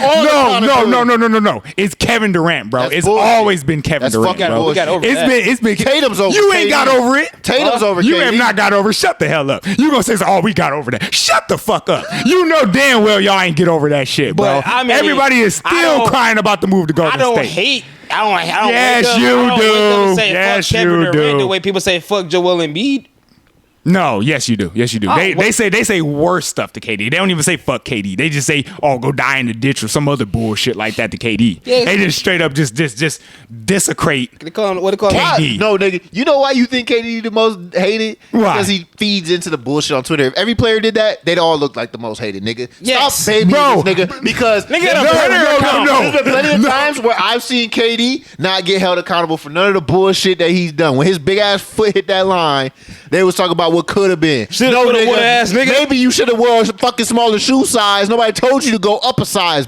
No. It's Kevin Durant, bro. That's it's bullshit. Always been Kevin Durant, bro. It's been Tatum's over. You ain't got over it. Tatum's over. You KD. have not got over it. Shut the hell up. You gonna say, oh, we got over that. Shut the fuck up. You know damn well y'all ain't get over that shit, bro. But, I mean, everybody is still crying about the move to Golden State. I don't hate. Yes, you do. Yes, you do. The way people say fuck Joel Embiid. No, yes you do. They say worse stuff to KD. They don't even say fuck KD. They just say, oh, go die in the ditch or some other bullshit like that to KD. Yeah. They just straight up just desecrate. What they call KD. No, nigga. You know why you think KD the most hated? Why? Because he feeds into the bullshit on Twitter. If every player did that, they'd all look like the most hated, nigga. Yes. Stop babying this nigga. Because no. There's been plenty of times where I've seen KD not get held accountable for none of the bullshit that he's done. When his big ass foot hit that line, they was talking about what could have been. Nigga. Maybe you should have worn a fucking smaller shoe size. Nobody told you to go up a size.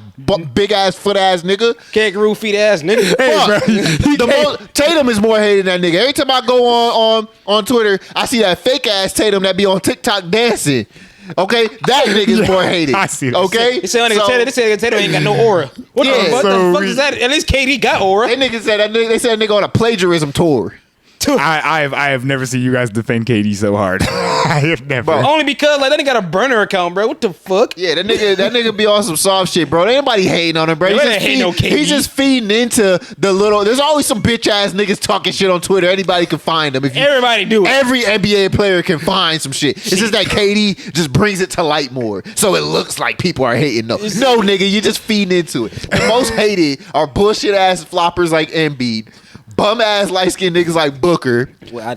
Big ass foot ass nigga. Kangaroo feet ass nigga. Hey, Tatum is more hated than that nigga. Every time I go on Twitter, I see that fake ass Tatum that be on TikTok dancing. Okay, that nigga's more hated. I see that. Okay, they say Tatum ain't got no aura. What the fuck is that? At least KD got aura. They said that nigga on a plagiarism tour. I have never seen you guys defend KD so hard. I have never. Bro, only because like that nigga got a burner account, bro. What the fuck? Yeah, that nigga be on some soft shit, bro. Ain't nobody hating on him, bro. He's just feeding into the little. There's always some bitch ass niggas talking shit on Twitter. Anybody can find them. Everybody do it. Every NBA player can find some shit. It's just that KD just brings it to light more, so it looks like people are hating. No, nigga, you just feeding into it. The most hated are bullshit ass floppers like Embiid. Bum ass light skinned niggas like Booker.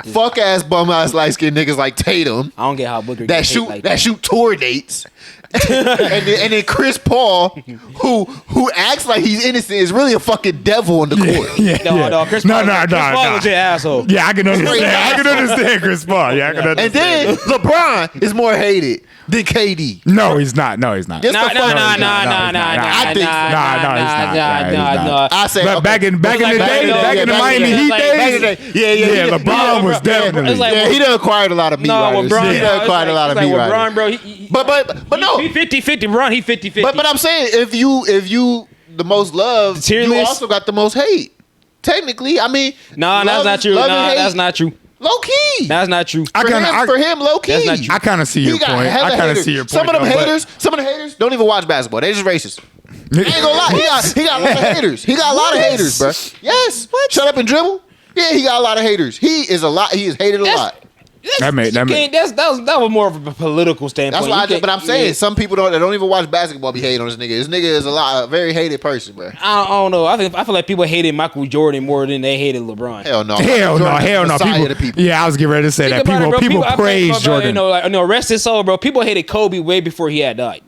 Fuck ass bum ass light skinned niggas like Tatum. I don't get how Booker that shoot tour dates. and then Chris Paul, who acts like he's innocent, is really a fucking devil on the court. No, Chris Paul. Chris Paul is your asshole. Yeah, I can understand Chris Paul. Yeah, I can understand. And then LeBron is more hated than KD. No, he's not. No. I think so. No, I say back in the Miami Heat days. Yeah, LeBron was definitely. He done acquired a lot of beat writers. He done acquired a lot of beat writers. But no. He 50-50, LeBron. He 50-50. But I'm saying if you the most love, you also got the most hate. Technically, I mean, that's not true. That's not true. Low key. That's not true. For him, low key. That's not true. I kind of see your point. I kind of see your point. Some of the haters don't even watch basketball. They just racist. I ain't gonna lie. He got a lot of haters. He got a lot of haters, bro. Yes. What? Shut up and dribble. Yeah, he got a lot of haters. He is hated a lot. That was more of a political standpoint. That's why. But I'm saying some people that don't even watch basketball be hating on this nigga. This nigga is a very hated person, bro. I don't know. I feel like people hated Michael Jordan more than they hated LeBron. Hell no. People. Yeah, I was getting ready to say that. People praise Jordan. Rest his soul, bro. People hated Kobe way before he had died.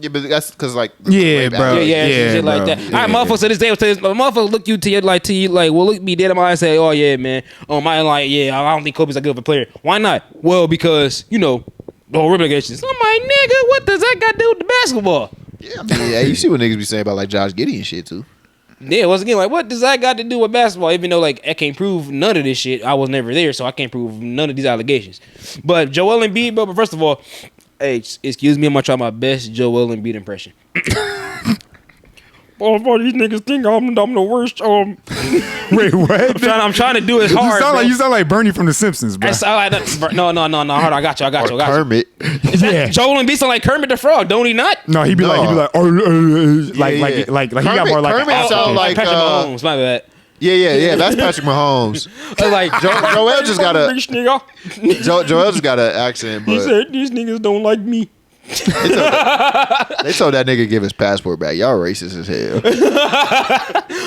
Yeah, but that's because like bro. Shit like that. All right, motherfuckers. To this day, motherfuckers look to you like, well, look me dead in my eyes and say, oh yeah, man, I don't think Kobe's a good of a player. Why not? Well, because the whole ramifications. I'm like, nigga, what does that got to do with the basketball? Yeah, I mean, you see what niggas be saying about like Josh Giddey and shit too. Yeah, once again, like, what does that got to do with basketball? Even though, like, I can't prove none of this shit. I was never there, so I can't prove none of these allegations. But Joel Embiid, bro, but first of all, hey, excuse me, I'm gonna try my best Joel Embiid impression. Oh, these niggas think I'm the worst. Wait, what? I'm trying to do it hard. You sound like Bernie from The Simpsons, bro. No. Hold on, I got you. Kermit. Is that Joel Embiid sound like Kermit the Frog? Don't he not? No, he'd be like, like he got more like. Kermit sound like Patrick Mahomes. My bad. Yeah. That's Patrick Mahomes. Like Joel just got a Joel just got an accent, but he said these niggas don't like me. they told that nigga give his passport back. Y'all racist as hell.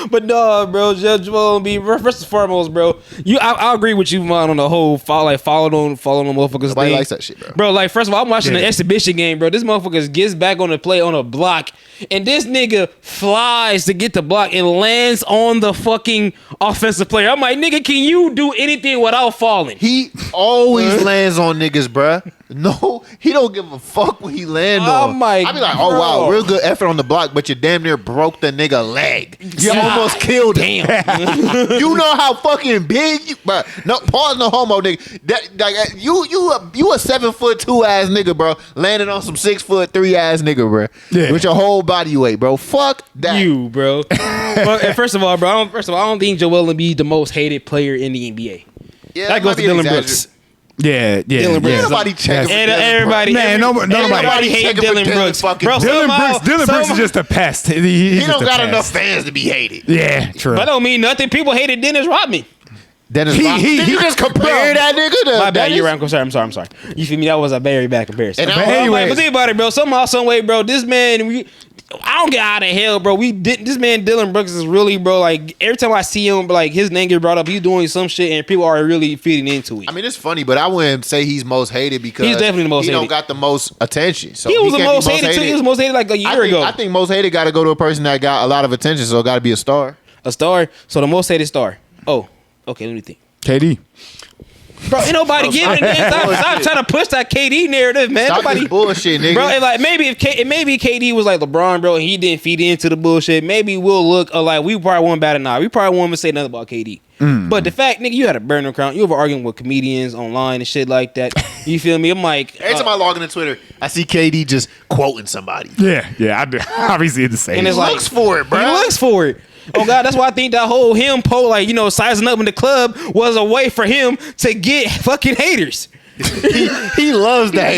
But no, bro, Joel Embiid. First and foremost, bro, I agree with you, man, on the whole follow on motherfuckers. Nobody thing. likes that shit, bro. Bro, like first of all, I'm watching the exhibition game, bro. This motherfucker gets back on the play on a block, and this nigga flies to get the block and lands on the fucking offensive player. I'm like, nigga, can you do anything without falling? He always lands on niggas, bruh. No, he don't give a fuck when he land on. My I be like, oh bro. wow, real good effort on the block, but you damn near broke the nigga leg. You almost killed him. Damn. You know how fucking big you, but no pause, no homo, nigga. That like you a 7'2" ass nigga, bro, landing on some 6'3" ass nigga, bro. Yeah. With your whole body weight, bro. Fuck that. You, bro. Well, first of all, bro, I don't think Joel Embiid the most hated player in the NBA. Yeah, That goes to Dylan Brooks. Yeah. Dylan Brooks. Nobody checking for And Dylan everybody, Brooks. Man, nobody everybody hate checking for Dylan Brooks. fucking Bro, Dylan Brooks is just a pest. He He's don't just a got pest. enough fans to be hated. Yeah, true. That don't mean nothing. People hated Dennis Rodman. Dennis Rodman. Did you just compare that nigga to My bad, Dennis? you're right. I'm sorry. You feel me? That was a very bad comparison. And But anyways- but think about it, bro. Somehow, some way, bro. This man, I don't get out of hell, bro. This man, Dylan Brooks, is really, bro. Like every time I see him, like his name get brought up, he's doing some shit, and people are really feeding into it. I mean, it's funny, but I wouldn't say he's most hated because He's definitely the most he hated. don't got the most attention. So he was the can't be most hated too. He was the most hated like a year ago. I think most hated got to go to a person that got a lot of attention, so it got to be a star. A star. So the most hated star. Oh, okay. Let me think. KD. Bro, ain't nobody giving it. Stop trying to push that KD narrative, man. Stop Nobody this bullshit, nigga. Bro, and like maybe KD was like LeBron, bro, and he didn't feed into the bullshit. Maybe we'll look like we probably won't bat an eye. We probably won't even say nothing about KD. But the fact, nigga, you had a burner account. You were arguing with comedians online and shit like that. You feel me? I'm like, Every time I log into Twitter, I see KD just quoting somebody. Yeah, I do. Obviously, the same. And it's He like, looks for it, bro. he looks for it. Oh God, that's why I think that whole him like sizing up in the club was a way for him to get fucking haters. he loves that.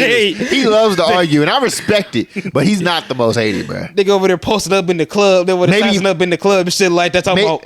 He loves to argue, and I respect it. But he's not the most hated, bro. They go over there posted up in the club. They were sizing up in the club and shit like that. Talking about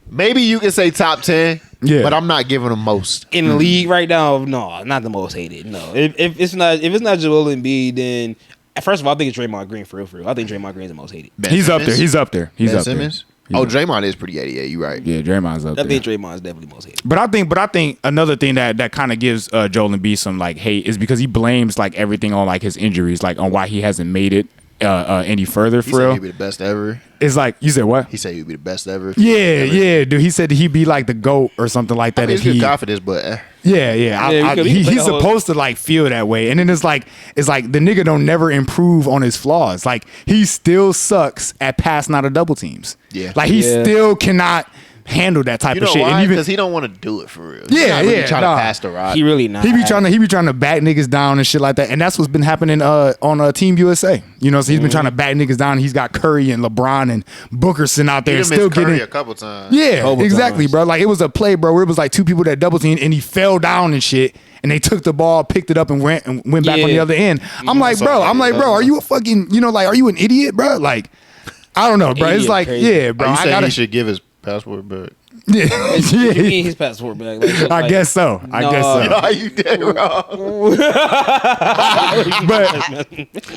Maybe you can say top 10, but I'm not giving him most. in the league right now. No, not the most hated. No, if it's not Joel Embiid, then first of all, I think it's Draymond Green for real. I think Draymond Green's the most hated. He's up there. He's up there. Ben Simmons? Oh, Draymond is pretty hated. Yeah, you're right. Yeah, Draymond's up I there. think Draymond's definitely most hated. But I think another thing that kind of gives Joel Embiid some like hate is because he blames like everything on like his injuries, like on why he hasn't made it any further. He For said real, he'd be the best ever. it's like you said what? He said he'd be the best ever. Yeah, dude. He said he'd be like the GOAT or something like that. I mean, if he's he, good confidence, but because he he's play all- supposed to like feel that way, and then it's like the nigga don't never improve on his flaws. Like he still sucks at passing out of double teams. Yeah. like he Yeah. still cannot handle that type you of know shit. why? And even Because he don't want to do it for real. Yeah, He's not really yeah, trying nah. to pass the rock. He really not. he be trying to back niggas down and shit like that, and that's what's been happening on Team USA. You know, so he's been trying to back niggas down. He's got Curry and LeBron and Booker sitting out there He and done still missed Curry getting a couple times. Yeah, Couple exactly, times. bro. Like it was a play, bro, where it was like two people that double teamed and he fell down and shit, and they took the ball, picked it up, and went back on the Yeah. other end. I'm like, bro, are you a fucking, are you an idiot, bro? Like, I don't know, bro. It's Idiot, like, crazy. yeah, bro. Are you I saying gotta, he should give his passport back? yeah, You need his passport back. Like, I guess so. I No. guess so. You know how you did wrong.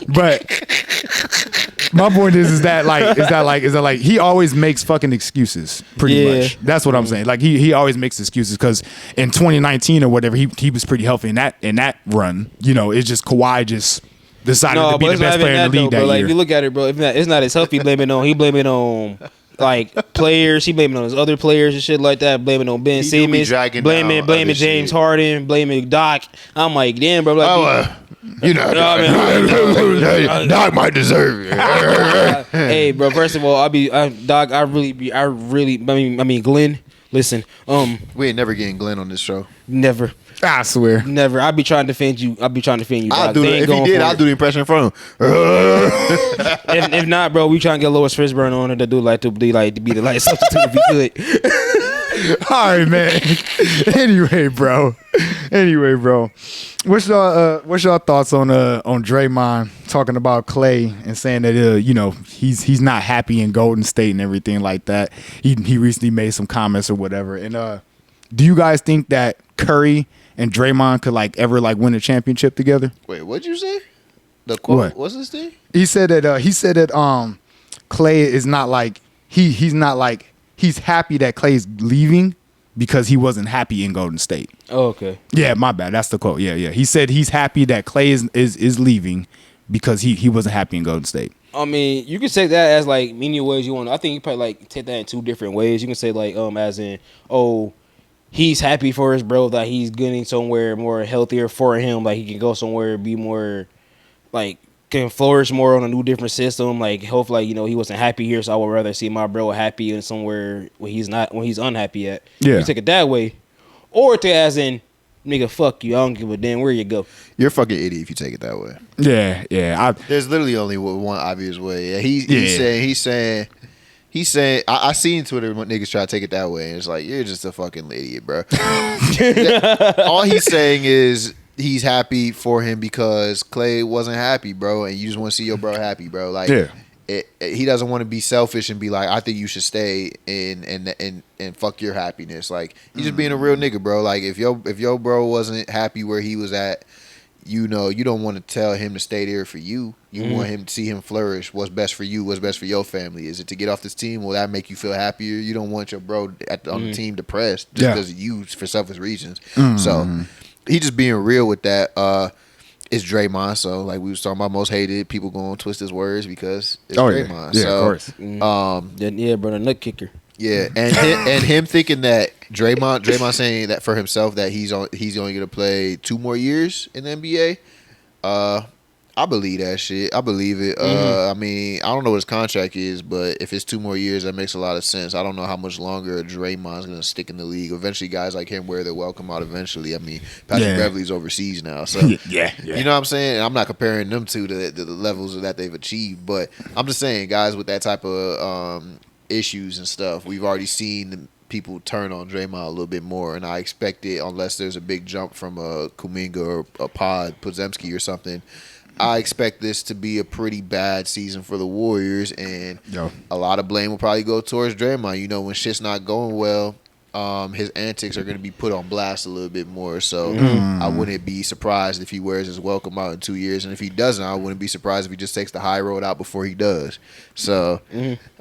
but my point is that he always makes fucking excuses pretty Yeah. much. That's what I'm saying. Like he always makes excuses because in 2019 or whatever he was pretty healthy in that run. It's just Kawhi just decided to be the it's best not player in the league bro. that Like year. if you look at it, bro, it's not his health. He blaming on like players. He blaming on his other players and shit like that. Blaming on Ben He do be Simmons. dragging Blaming down other James shit. Harden. Blaming Doc. I'm like, damn, bro. Like, Doc might deserve it. hey, bro. First of all, Doc. I mean, Glenn. Listen, We ain't never getting Glenn on this show. never. I swear. Never. I'll be trying to defend you. Dog. I'll do They it. ain't If he going did, for I'll it. do the impression from him. If not, bro, we trying to get Lois Fishburne on it to do like to be the like substitute if he could. All right, man. Anyway, bro. What's your thoughts on Draymond talking about Klay and saying that he's not happy in Golden State and everything like that? He recently made some comments or whatever. And do you guys think that Curry and Draymond could ever win a championship together? Wait, what'd you say? The quote. What? What's this thing? He said that Klay is not he's happy that Klay's leaving because he wasn't happy in Golden State. Oh, okay. Yeah, my bad. That's the quote. Yeah. He said he's happy that Klay is leaving because he wasn't happy in Golden State. I mean, you can say that as many ways you want. I think you probably take that in two different ways. You can say as in, oh, he's happy for his bro that he's getting somewhere more healthier for him. He can go somewhere, be more can flourish more on a new different system. Hopefully, he wasn't happy here, so I would rather see my bro happy in somewhere when he's unhappy at. Yeah. You take it that way. Or take it as in, nigga, fuck you. I don't give a damn where you go. You're a fucking idiot if you take it that way. Yeah. There's literally only one obvious way. Yeah, he's saying. I seen Twitter when niggas try to take it that way, and it's you're just a fucking idiot, bro. All he's saying is he's happy for him because Klay wasn't happy, bro, and you just want to see your bro happy, bro. He doesn't want to be selfish and be I think you should stay and fuck your happiness. He's just being a real nigga, bro. If your bro wasn't happy where he was at, you don't want to tell him to stay there for you. You want him to see him flourish. What's best for you? What's best for your family? Is it to get off this team? Will that make you feel happier? You don't want your bro on the team depressed just because of you for selfish reasons. So he just being real with that. It's Draymond, so we was talking about most hated. People gonna twist his words because it's Draymond. Yeah, so, of course. Bro, the nut kicker. Yeah, and him thinking that Draymond saying that for himself that he's only gonna play 2 more years in the NBA. I believe that shit. I believe it. I mean, I don't know what his contract is, but if it's 2 more years, that makes a lot of sense. I don't know how much longer Draymond's gonna stick in the league. Eventually, guys like him wear their welcome out. Eventually, I mean, Patrick Beverly's overseas now, so yeah. You know what I'm saying? I'm not comparing them to the levels that they've achieved, but I'm just saying, guys with that type of issues and stuff, we've already seen people turn on Draymond a little bit more, and I expect it unless there's a big jump from a Kuminga or a Podzemski or something. I expect this to be a pretty bad season for the Warriors, and a lot of blame will probably go towards Draymond. When shit's not going well, his antics are going to be put on blast a little bit more. So I wouldn't be surprised if he wears his welcome out in 2 years, and if he doesn't, I wouldn't be surprised if he just takes the high road out before he does. So,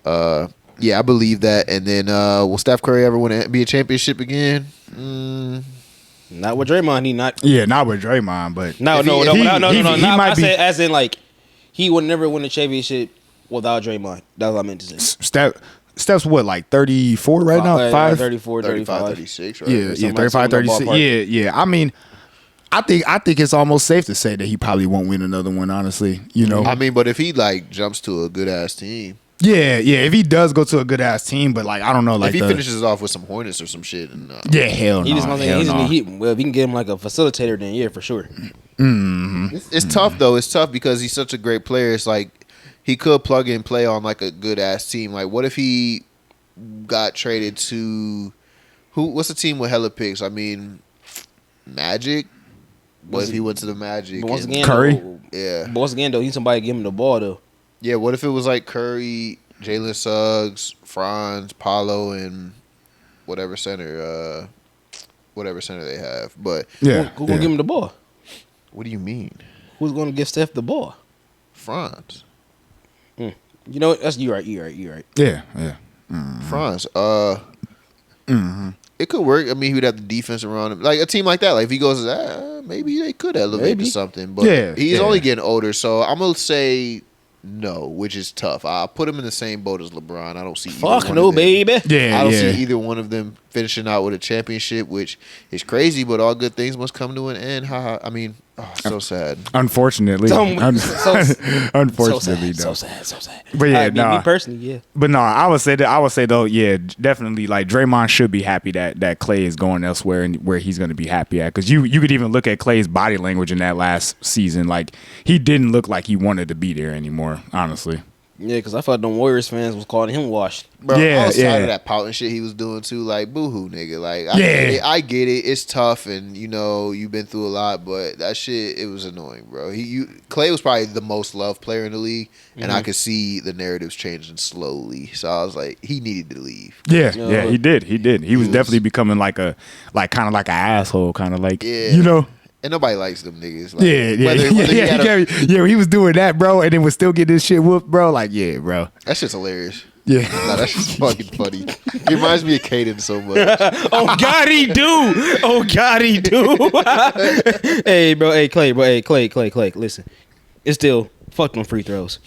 I believe that. And then, will Steph Curry ever win an NBA championship again? Not with Draymond, he not. Yeah, not with Draymond, but No. might I be. said as in he would never win a championship without Draymond. That's what I meant to say. Steph's what, 34 right now? 34, 35, 35. 36, right? Yeah, 35, 36. Yeah. I mean, I think it's almost safe to say that he probably won't win another one, honestly. I mean, but if he jumps to a good ass team. Yeah. If he does go to a good ass team, but I don't know, if he finishes off with some Hornets or some shit, and hell no. If he can get him a facilitator, then yeah, for sure. It's tough though. It's tough because he's such a great player. It's he could plug and play on a good ass team. What if he got traded to what's the team with hella picks? I mean, Magic. What if he went to the Magic? But once again, Curry. But once again, though, he need somebody to give him the ball though. Yeah, what if it was Curry, Jalen Suggs, Franz, Paolo, and whatever center they have. But who's gonna give him the ball? What do you mean? Who's gonna give Steph the ball? Franz. You know what? That's you right. Yeah. Franz. It could work. I mean, he would have the defense around him. A team like that. If he goes, maybe they could elevate to something. But he's only getting older, so I'm gonna say no, which is tough. I'll put him in the same boat as LeBron. I don't see fuck no, baby. Yeah, I don't see either one of them finishing out with a championship, which is crazy. But all good things must come to an end. I mean, so sad. Unfortunately, unfortunately, so though. sad. But yeah, me personally, yeah. But no, I would say though, yeah, definitely. Draymond should be happy that Klay is going elsewhere and where he's going to be happy at. Because you could even look at Klay's body language in that last season. He didn't look like he wanted to be there anymore. Honestly. Yeah, because I thought them Warriors fans was calling him washed. Bro, Yeah, I was tired yeah. of that pouting shit he was doing too. Like, boohoo, nigga. Like, Yeah. I get it. It's tough, and you know you've been through a lot, but that shit, it was annoying, bro. Klay was probably the most loved player in the league, and I could see the narratives changing slowly. So I was like, he needed to leave. Yeah, No. yeah, he did. He was definitely becoming like an asshole, kind of like, Yeah. you know. And nobody likes them niggas. Like, Yeah. He was doing that, bro, and then would still get this shit whooped, bro. Like, yeah, bro. that shit's hilarious. Yeah. Nah, that's just fucking funny. It reminds me of Caden so much. Oh God, he do. Oh God, he do. Hey, bro. Hey, Klay, bro. Hey, Klay. Listen, it's still fuck them free throws.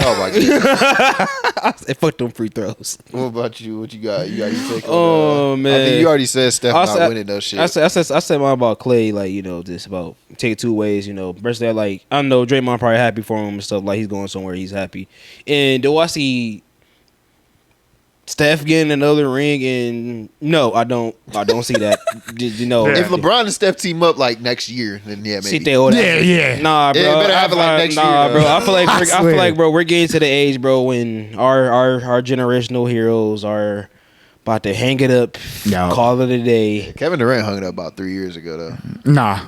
Oh my god. I said fuck them free throws. What about you? What you got? You got your take on Oh, I man. think you already said Steph I not said- winning those shit. I said mine about Klay, like, you know, just about take it 2 ways, you know. Personally, like, I know Draymond probably happy for him and stuff, like he's going somewhere, he's happy. And do I see Steph getting another ring? And no, I don't see that. You know, If LeBron and Steph team up like next year, then yeah, see maybe. they all Yeah, yeah. Nah, bro. Yeah, it better happen like next year, Nah, though. bro. I feel like I swear. feel like, bro, we're getting to the age, bro, when our generational heroes are about to hang it up, No. call it a day. Kevin Durant hung it up about 3 years ago though. Nah.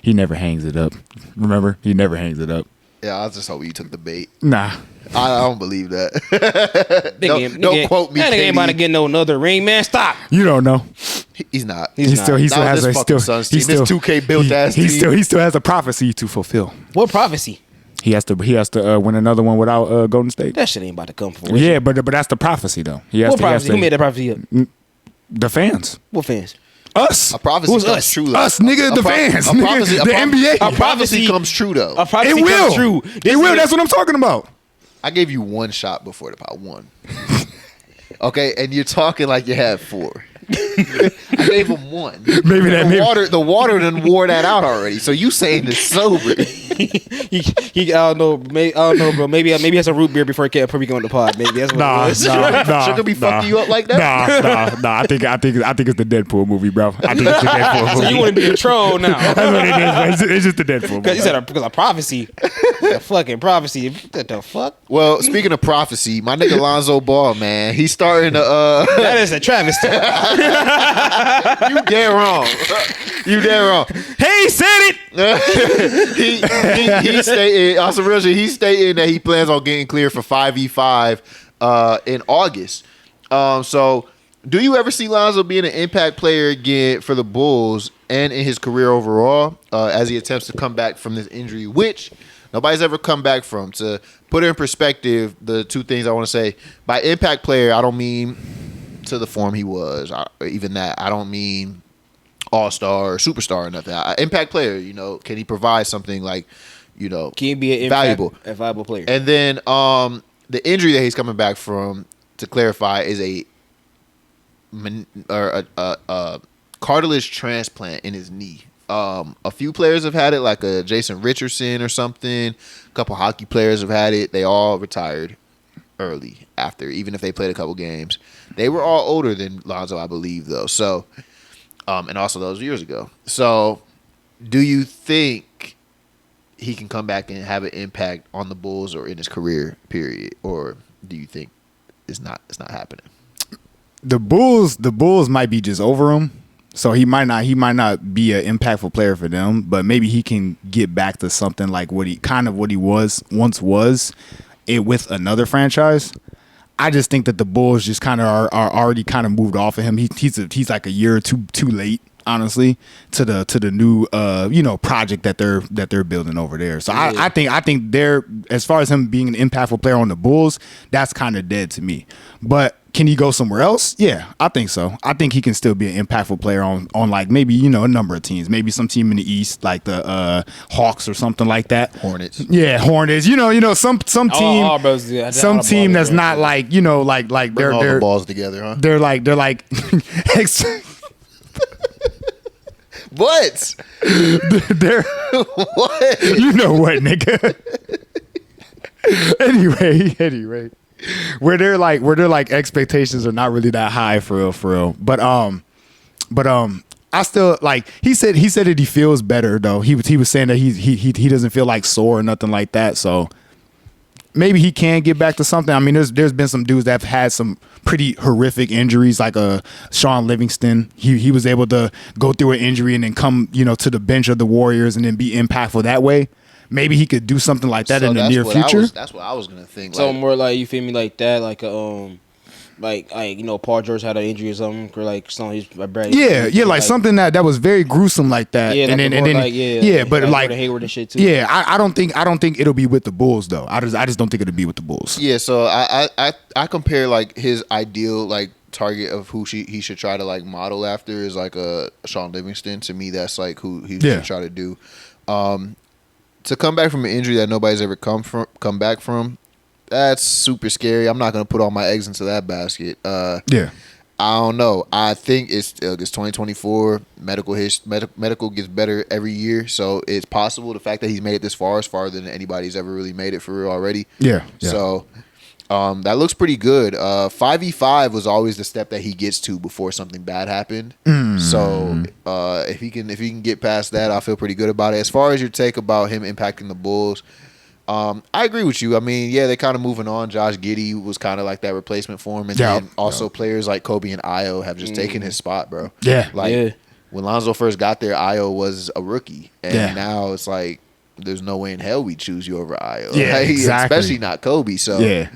He never hangs it up. Remember, he never hangs it up. Yeah, I was just hoping you took the bait. Nah. I don't believe that. Don't quote me. That nigga ain't about to KD. get no another ring, man. Stop. You don't know. He's not. He still Not has with a this fucking Suns team. This 2K built ass he team. still has a prophecy to fulfill. What prophecy? He has to win another one without Golden State. That shit ain't about to come from. Yeah, but that's the prophecy though. He has What to, he has prophecy? Who made to that prophecy up? the fans. What fans? Us. A prophecy Who's comes us? true. Though. Us, nigga, the fans. A Nigga, prophecy, the NBA. A prophecy prophecy comes true though. A prophecy It will. comes true. It will. That's what I'm talking about. I gave you one shot before the pot. One. Okay, and you're talking like you had 4. I gave him 1. Maybe that- maybe- The water done wore that out already. So you saying it's sober? He I don't know, bro. Maybe he has a root beer before he came on the pod. Maybe that's what Nah, it was. nah. Sugar be fucking you up like that? Nah. I think it's the Deadpool movie, bro. I think it's the Deadpool So movie. you want to be a troll now? That's what it is. It's just the Deadpool Because movie. you said because of prophecy, a fucking prophecy. What the fuck? Well, speaking of prophecy, my nigga Lonzo Ball, man, he's starting to. That is a travesty. You dead wrong. You dead wrong. He said it. He stated on some real shit. He's stating that he plans on getting cleared for 5v5 in August. So, do you ever see Lonzo being an impact player again for the Bulls and in his career overall as he attempts to come back from this injury, which nobody's ever come back from? To put it in perspective, the 2 things I want to say: by impact player, I don't mean to the form he was, even that. I don't mean all-star or superstar or nothing. Impact player, you know, can he provide something like, you know, Can you be an valuable? a viable player? And then the injury that he's coming back from, to clarify, is a cartilage transplant in his knee. A few players have had it, like a Jason Richardson or something. A couple hockey players have had it. They all retired early after, even if they played a couple games. They were all older than Lonzo, I believe, though. So, and also those years ago. So, do you think he can come back and have an impact on the Bulls or in his career, period? Or do you think it's not happening? The Bulls might be just over him. So he might not be an impactful player for them, but maybe he can get back to something like what he once was with another franchise. I just think that the Bulls just kind of are already kind of moved off of him. He's like a year or two too late, honestly, to the new project that they're building over there. So yeah. I think they're, as far as him being an impactful player on the Bulls, that's kind of dead to me. But can he go somewhere else? Yeah, I think so. I think he can still be an impactful player on like maybe a number of teams, maybe some team in the East like the Hawks or something like that. Hornets. Yeah, Hornets. Some team. All bros, yeah, some team that's not like Bring all they're the balls together, huh? they're like What? they're What? you know what, nigga. Anyway, where they're like expectations are not really that high for real. But I still like he said that he feels better though. He was saying that he doesn't feel like sore or nothing like that. So maybe he can get back to something. I mean, there's been some dudes that have had some pretty horrific injuries, like Sean Livingston. He was able to go through an injury and then come, to the bench of the Warriors and then be impactful that way. Maybe he could do something like that in the near future. That's what I was gonna think. So more like, you feel me, like that, like like Paul George had an injury or something, or like something. Like something that was very gruesome like that. Yeah, and like then but like Hayward and shit too. Yeah, I don't think it'll be with the Bulls though. I just don't think it'll be with the Bulls. Yeah, so I compare like his ideal like target of who he should try to like model after is like a Sean Livingston. To me, that's like who he should try to do. To come back from an injury that nobody's ever come back from, that's super scary. I'm not gonna put all my eggs into that basket. I don't know. I think it's 2024. Medical gets better every year, so it's possible. The fact that he's made it this far is farther than anybody's ever really made it for real already. Yeah. So that looks pretty good. 5v5 was always the step that he gets to before something bad happened. So if he can get past that, I feel pretty good about it. As far as your take about him impacting the Bulls, I agree with you. I mean, yeah, they're kind of moving on. Josh Giddey was kind of like that replacement for him, and then also players like Kobe and Io have just taken his spot, bro. When Lonzo first got there, Io was a rookie, and now it's like there's no way in hell we choose you over Io. Exactly. Especially not Kobe. So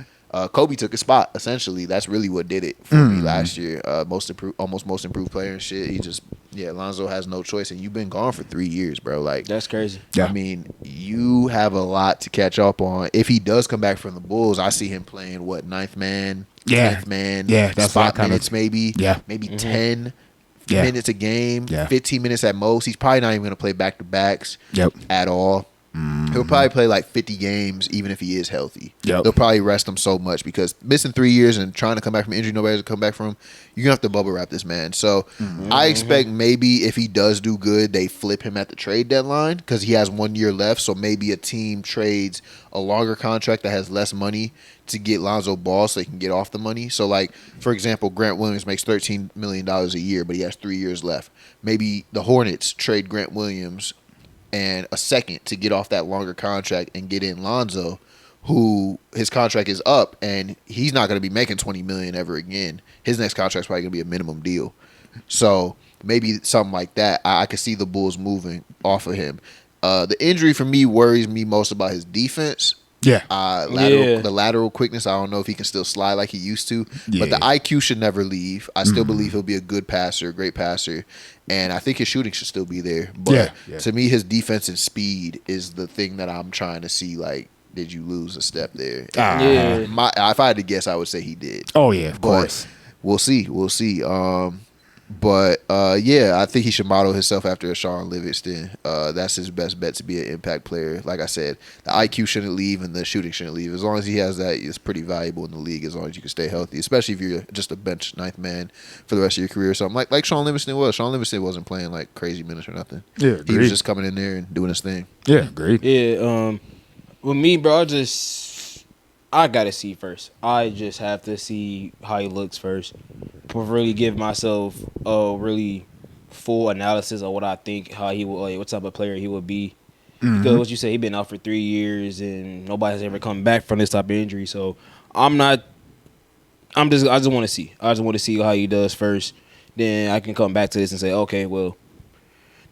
Kobe took his spot. Essentially, that's really what did it for me last year. Most improved player and shit. He just Lonzo has no choice, and you've been gone for 3 years, bro. Like that's crazy. I mean, you have a lot to catch up on. If he does come back from the Bulls, I see him playing ninth man, 10th man, that's spot minutes maybe, maybe 10 minutes a game, 15 minutes at most. He's probably not even going to play back to backs at all. He'll probably play like 50 games even if he is healthy. They'll probably rest him so much because missing 3 years and trying to come back from injury, nobody's come back from, you're going to have to bubble wrap this man. So I expect maybe if he does do good, they flip him at the trade deadline because he has 1 year left. So maybe a team trades a longer contract that has less money to get Lonzo Ball so they can get off the money. So like, for example, Grant Williams makes $13 million a year, but he has 3 years left. Maybe the Hornets trade Grant Williams and a second to get off that longer contract and get in Lonzo, who his contract is up and he's not going to be making $20 million ever again. His next contract's probably going to be a minimum deal. So maybe something like that. I could see the Bulls moving off of him. The injury for me worries me most about his defense. The lateral quickness. I don't know if he can still slide like he used to, but the IQ should never leave. I still believe he'll be a good passer, great passer, and I think his shooting should still be there. But to me, his defensive speed is the thing that I'm trying to see. Like, did you lose a step there? If I had to guess, I would say he did. Oh yeah, of course. We'll see. I think he should model himself after a Sean Livingston. That's his best bet to be an impact player. Like I said, the IQ shouldn't leave and the shooting shouldn't leave. As long as he has that, it's pretty valuable in the league as long as you can stay healthy, especially if you're just a bench ninth man for the rest of your career or something. Like Sean Livingston was. Sean Livingston wasn't playing like crazy minutes or nothing. Yeah, he was just coming in there and doing his thing. Yeah, great. Yeah, with me, bro, I gotta see first. I just have to see how he looks first to really give myself a really full analysis of what I think, how he will, what type of player he would be. Because what you say, he been out for 3 years and nobody's ever come back from this type of injury. So I just want to see. I just want to see how he does first. Then I can come back to this and say, okay, well,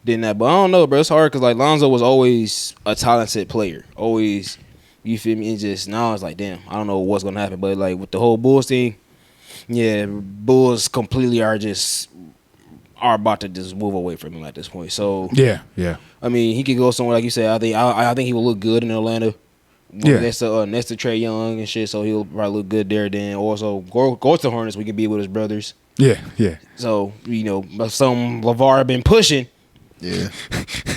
then that. But I don't know, bro. It's hard because like Lonzo was always a talented player, always. You feel me? It's just now it's like, damn, I don't know what's gonna happen. But like with the whole Bulls thing, Bulls completely are about to just move away from him at this point. So yeah. I mean, he could go somewhere like you said. I think he will look good in Atlanta. Next to Trae Young and shit. So he'll probably look good there. Then also go to the Hornets. We can be with his brothers. Yeah. So some LeVar been pushing. Yeah.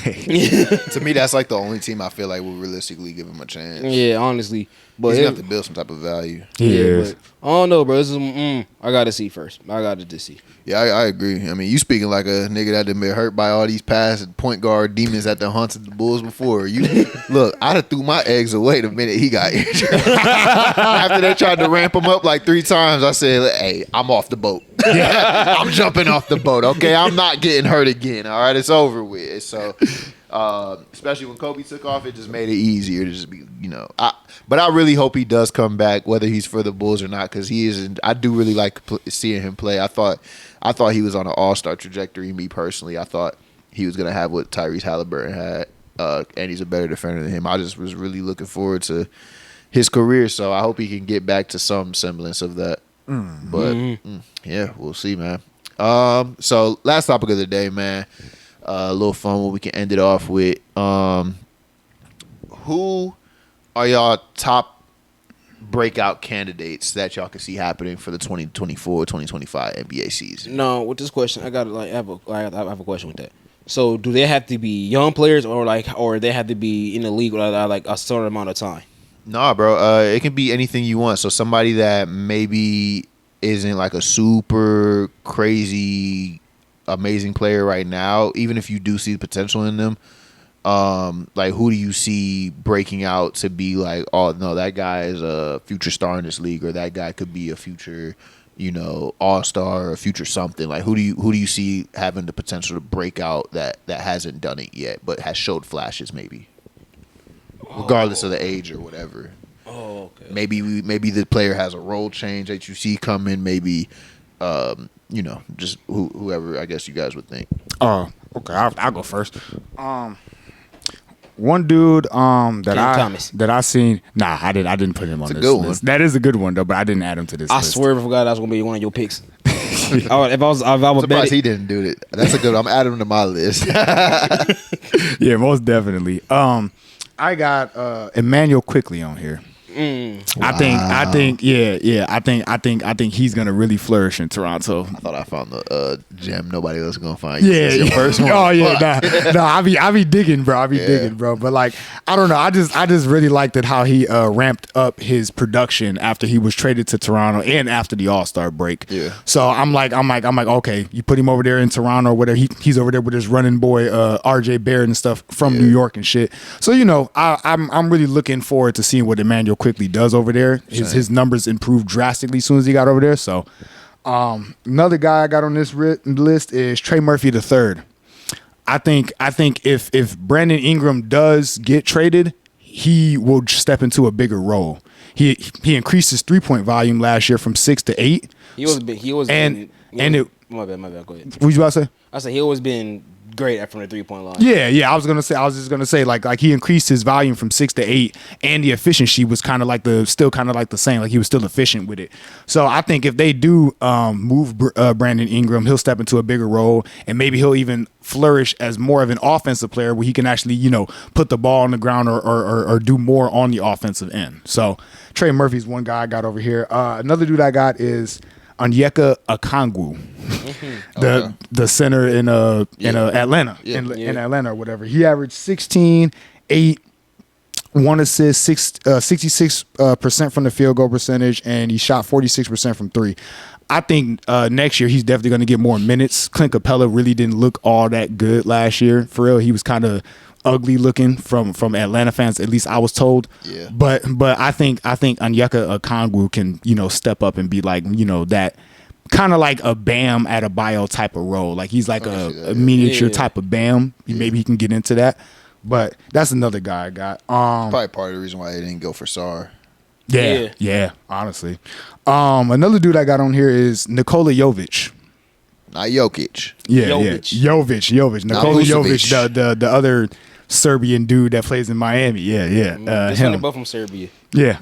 To me, that's like the only team I feel like will realistically give him a chance. Yeah, honestly. But he's gonna have to build some type of value. But I don't know, bro. This is I gotta see first. I gotta just see. Yeah, I agree. I mean, you speaking like a nigga that done been hurt by all these past point guard demons that done hunted the Bulls before. You look, I'd have threw my eggs away the minute he got injured. After they tried to ramp him up like 3 times, I said, "Hey, I'm off the boat." I'm jumping off the boat. Okay, I'm not getting hurt again. All right, it's over with. So, especially when Kobe took off, it just made it easier to just be, But I really hope he does come back, whether he's for the Bulls or not, because he is. I do really like seeing him play. I thought he was on an all-star trajectory. Me personally, I thought he was gonna have what Tyrese Halliburton had, and he's a better defender than him. I just was really looking forward to his career, so I hope he can get back to some semblance of that. But yeah, we'll see, man. So last topic of the day, man. A little fun one we can end it off with. Who are y'all top breakout candidates that y'all can see happening for the 2024-2025 NBA season? No, with this question, I got to have a question with that. So, do they have to be young players, or they have to be in the league like a certain amount of time? Nah, bro. It can be anything you want. So somebody that maybe isn't like a super crazy, amazing player right now, even if you do see the potential in them, like who do you see breaking out to be like, oh no, that guy is a future star in this league, or that guy could be a future, all-star or future something. Like who do you see having the potential to break out that hasn't done it yet but has showed flashes maybe? Regardless of the age or whatever. Oh, okay. Maybe the player has a role change that you see coming. Maybe, just whoever I guess you guys would think. Okay, I'll go first. One dude that I seen. Nah, I didn't put him on this list. That is a good one though, but I didn't add him to this. I list. swear, I forgot that was gonna be one of your picks. If I was surprised he didn't do it. That's a good. I'm adding him to my list. Yeah, most definitely. I got Emmanuel Quickly on here. I think he's gonna really flourish in Toronto. I thought I found the gem nobody else is gonna find. Yeah, your first one. Oh yeah, I be digging, bro. Digging, bro. But like, I don't know. I just really liked it how he ramped up his production after he was traded to Toronto and after the All-Star break. Yeah. So I'm like, okay, you put him over there in Toronto, or whatever. He's over there with his running boy, RJ Barrett and stuff from New York and shit. So I'm really looking forward to seeing what Emmanuel Quickly does over there. His numbers improved drastically as soon as he got over there. So another guy I got on this list is Trey Murphy III. I think if Brandon Ingram does get traded, he will step into a bigger role. He increased his 3-point volume last year from 6 to 8. My bad. Go ahead. What was you about to say? I said he always been great from the 3-point line. Yeah. I was just gonna say like he increased his volume from 6 to 8, and the efficiency was kind of like the same. Like he was still efficient with it. So I think if they do move Brandon Ingram, he'll step into a bigger role, and maybe he'll even flourish as more of an offensive player where he can actually put the ball on the ground or do more on the offensive end. So Trey Murphy's one guy I got over here. Another dude I got is Onyeka Okongwu, the center in Atlanta, in Atlanta or whatever. He averaged 16, 8, 1 assist, 66% from the field goal percentage, and he shot 46% from 3. I think next year he's definitely going to get more minutes. Clint Capella really didn't look all that good last year. For real, he was kind of ugly looking from Atlanta fans, at least I was told. Yeah. But I think Onyeka Okongwu can step up and be like that kind of like a Bam at a bio type of role. Like he's like a miniature type of Bam. Maybe he can get into that. But that's another guy I got. Probably part of the reason why they didn't go for Sarr. Yeah, honestly. Another dude I got on here is Nikola Jovic. Not Jokic. Jovic. Nikola Jovic, the other Serbian dude that plays in Miami. Him. Both from Serbia. I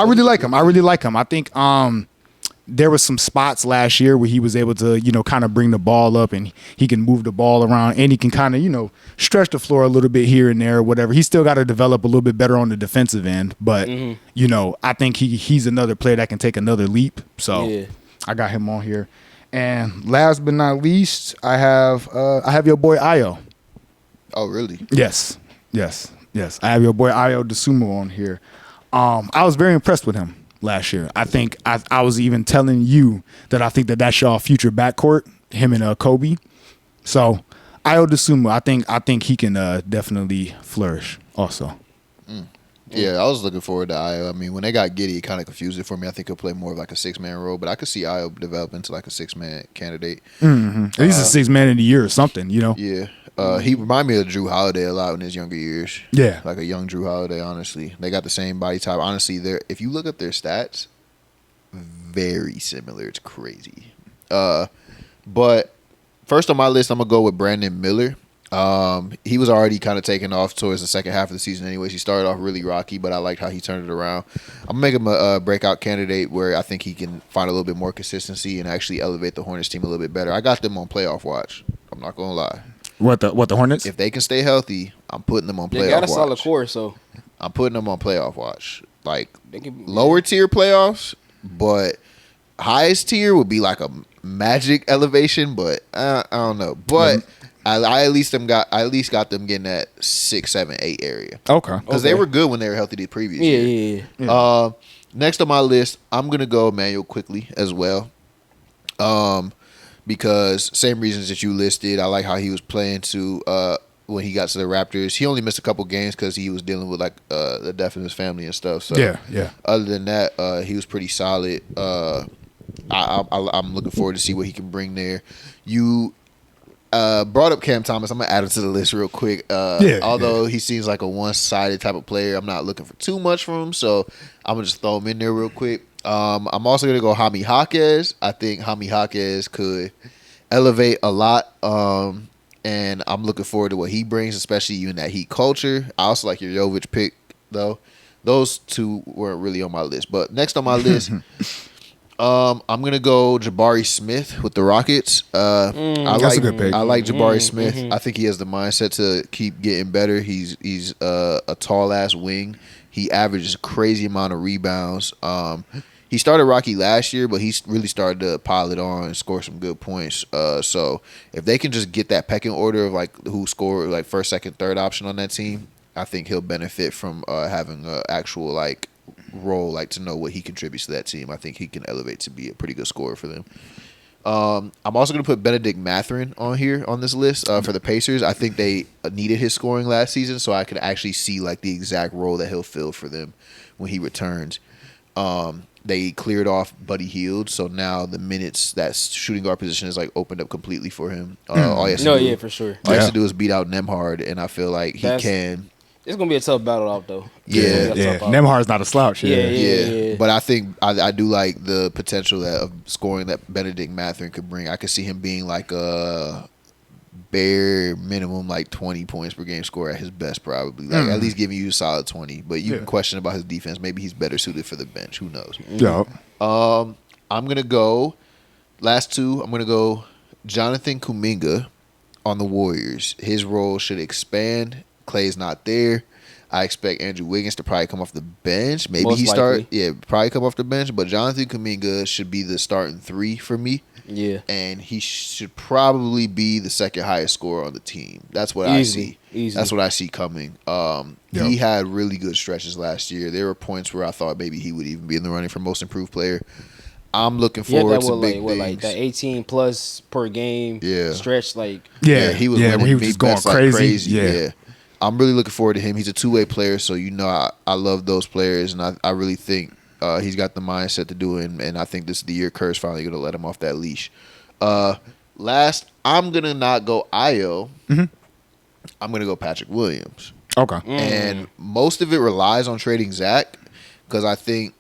really like him. I think there was some spots last year where he was able to, kind of bring the ball up, and he can move the ball around, and he can kind of, stretch the floor a little bit here and there or whatever. He's still got to develop a little bit better on the defensive end, but I think he's another player that can take another leap. So I got him on here. And last but not least, I have your boy Ayo. Oh, really? Yes. I have your boy Ayo Dosunmu on here. I was very impressed with him last year. I think I was even telling you that I think that's y'all future backcourt, him and Kobe. So Ayo Dosunmu, I think he can definitely flourish also. Yeah, I was looking forward to Io. I mean, when they got Giddey, it kind of confused it for me. I think he'll play more of like a 6-man role, but I could see Io develop into like a 6-man candidate. He's a 6-man of the year or something, you know? Yeah. He reminded me of Drew Holiday a lot in his younger years. Yeah. Like a young Drew Holiday, honestly. They got the same body type. Honestly, if you look up their stats, very similar. It's crazy. But first on my list, I'm going to go with Brandon Miller. He was already kind of taking off towards the second half of the season anyways. He started off really rocky, but I liked how he turned it around. I'm going to make him a breakout candidate where I think he can find a little bit more consistency and actually elevate the Hornets team a little bit better. I got them on playoff watch. I'm not going to lie. What the Hornets? If they can stay healthy, I'm putting them on playoff watch. They got a solid core, so I'm putting them on playoff watch. Like they can lower tier playoffs, but highest tier would be like a Magic elevation, but I don't know. But I at least got them getting that 6, 7, 8 area. Okay. Because they were good when they were healthy the previous year. Yeah. Next on my list, I'm gonna go Emmanuel quickly as well. Because same reasons that you listed. I like how he was playing when he got to the Raptors. He only missed a couple games because he was dealing with like the death of his family and stuff. So yeah. Other than that, he was pretty solid. I'm looking forward to see what he can bring there. You brought up Cam Thomas. I'm gonna add him to the list real quick. Although he seems like a one-sided type of player, I'm not looking for too much from him. So I'm gonna just throw him in there real quick. I'm also gonna go Jaime Jaquez. I think Jaime Jaquez could elevate a lot. And I'm looking forward to what he brings, especially in that Heat culture. I also like your Jovic pick, though. Those two weren't really on my list. But next on my list, I'm gonna go Jabari Smith with the Rockets. That's a good pick. I like Jabari Smith. I think he has the mindset to keep getting better. He's a tall ass wing. He averages a crazy amount of rebounds. He started rocky last year, but he's really started to pile it on and score some good points. So if they can just get that pecking order of like who scored like first, second, third option on that team, I think he'll benefit from having an actual like role, like to know what he contributes to that team. I think he can elevate to be a pretty good scorer for them. I'm also going to put Benedict Mathurin on here on this list for the Pacers. I think they needed his scoring last season, so I could actually see like the exact role that he'll fill for them when he returns. They cleared off Buddy Hield, so now the minutes that shooting guard position is like opened up completely for him. All he has to do is beat out Nembhard, and I feel like he can. It's gonna be a tough battle out though. Yeah. Nembhard's not a slouch. Yeah. But I think I do like the potential of scoring that Benedict Mathurin could bring. I could see him being like a bare minimum like 20 points per game score at his best, probably. Like at least giving you a solid 20. But you can question about his defense. Maybe he's better suited for the bench. Who knows? Yeah. I'm gonna go last two. I'm gonna go Jonathan Kuminga on the Warriors. His role should expand. Clay's not there. I expect Andrew Wiggins to probably come off the bench. Maybe he start. Yeah, probably come off the bench. But Jonathan Kuminga should be the starting 3 for me. Yeah. And he should probably be the second highest scorer on the team. That's what I see. That's what I see coming. He had really good stretches last year. There were points where I thought maybe he would even be in the running for most improved player. I'm looking forward to big things. Like that 18 plus per game stretch. Like he was winning. He was just going crazy. Yeah. I'm really looking forward to him. He's a two-way player, so I love those players, and I really think he's got the mindset to do it, and I think this is the year Kerr's finally going to let him off that leash. Last, I'm going to not go Io. I'm going to go Patrick Williams. Okay. And most of it relies on trading Zach, because I think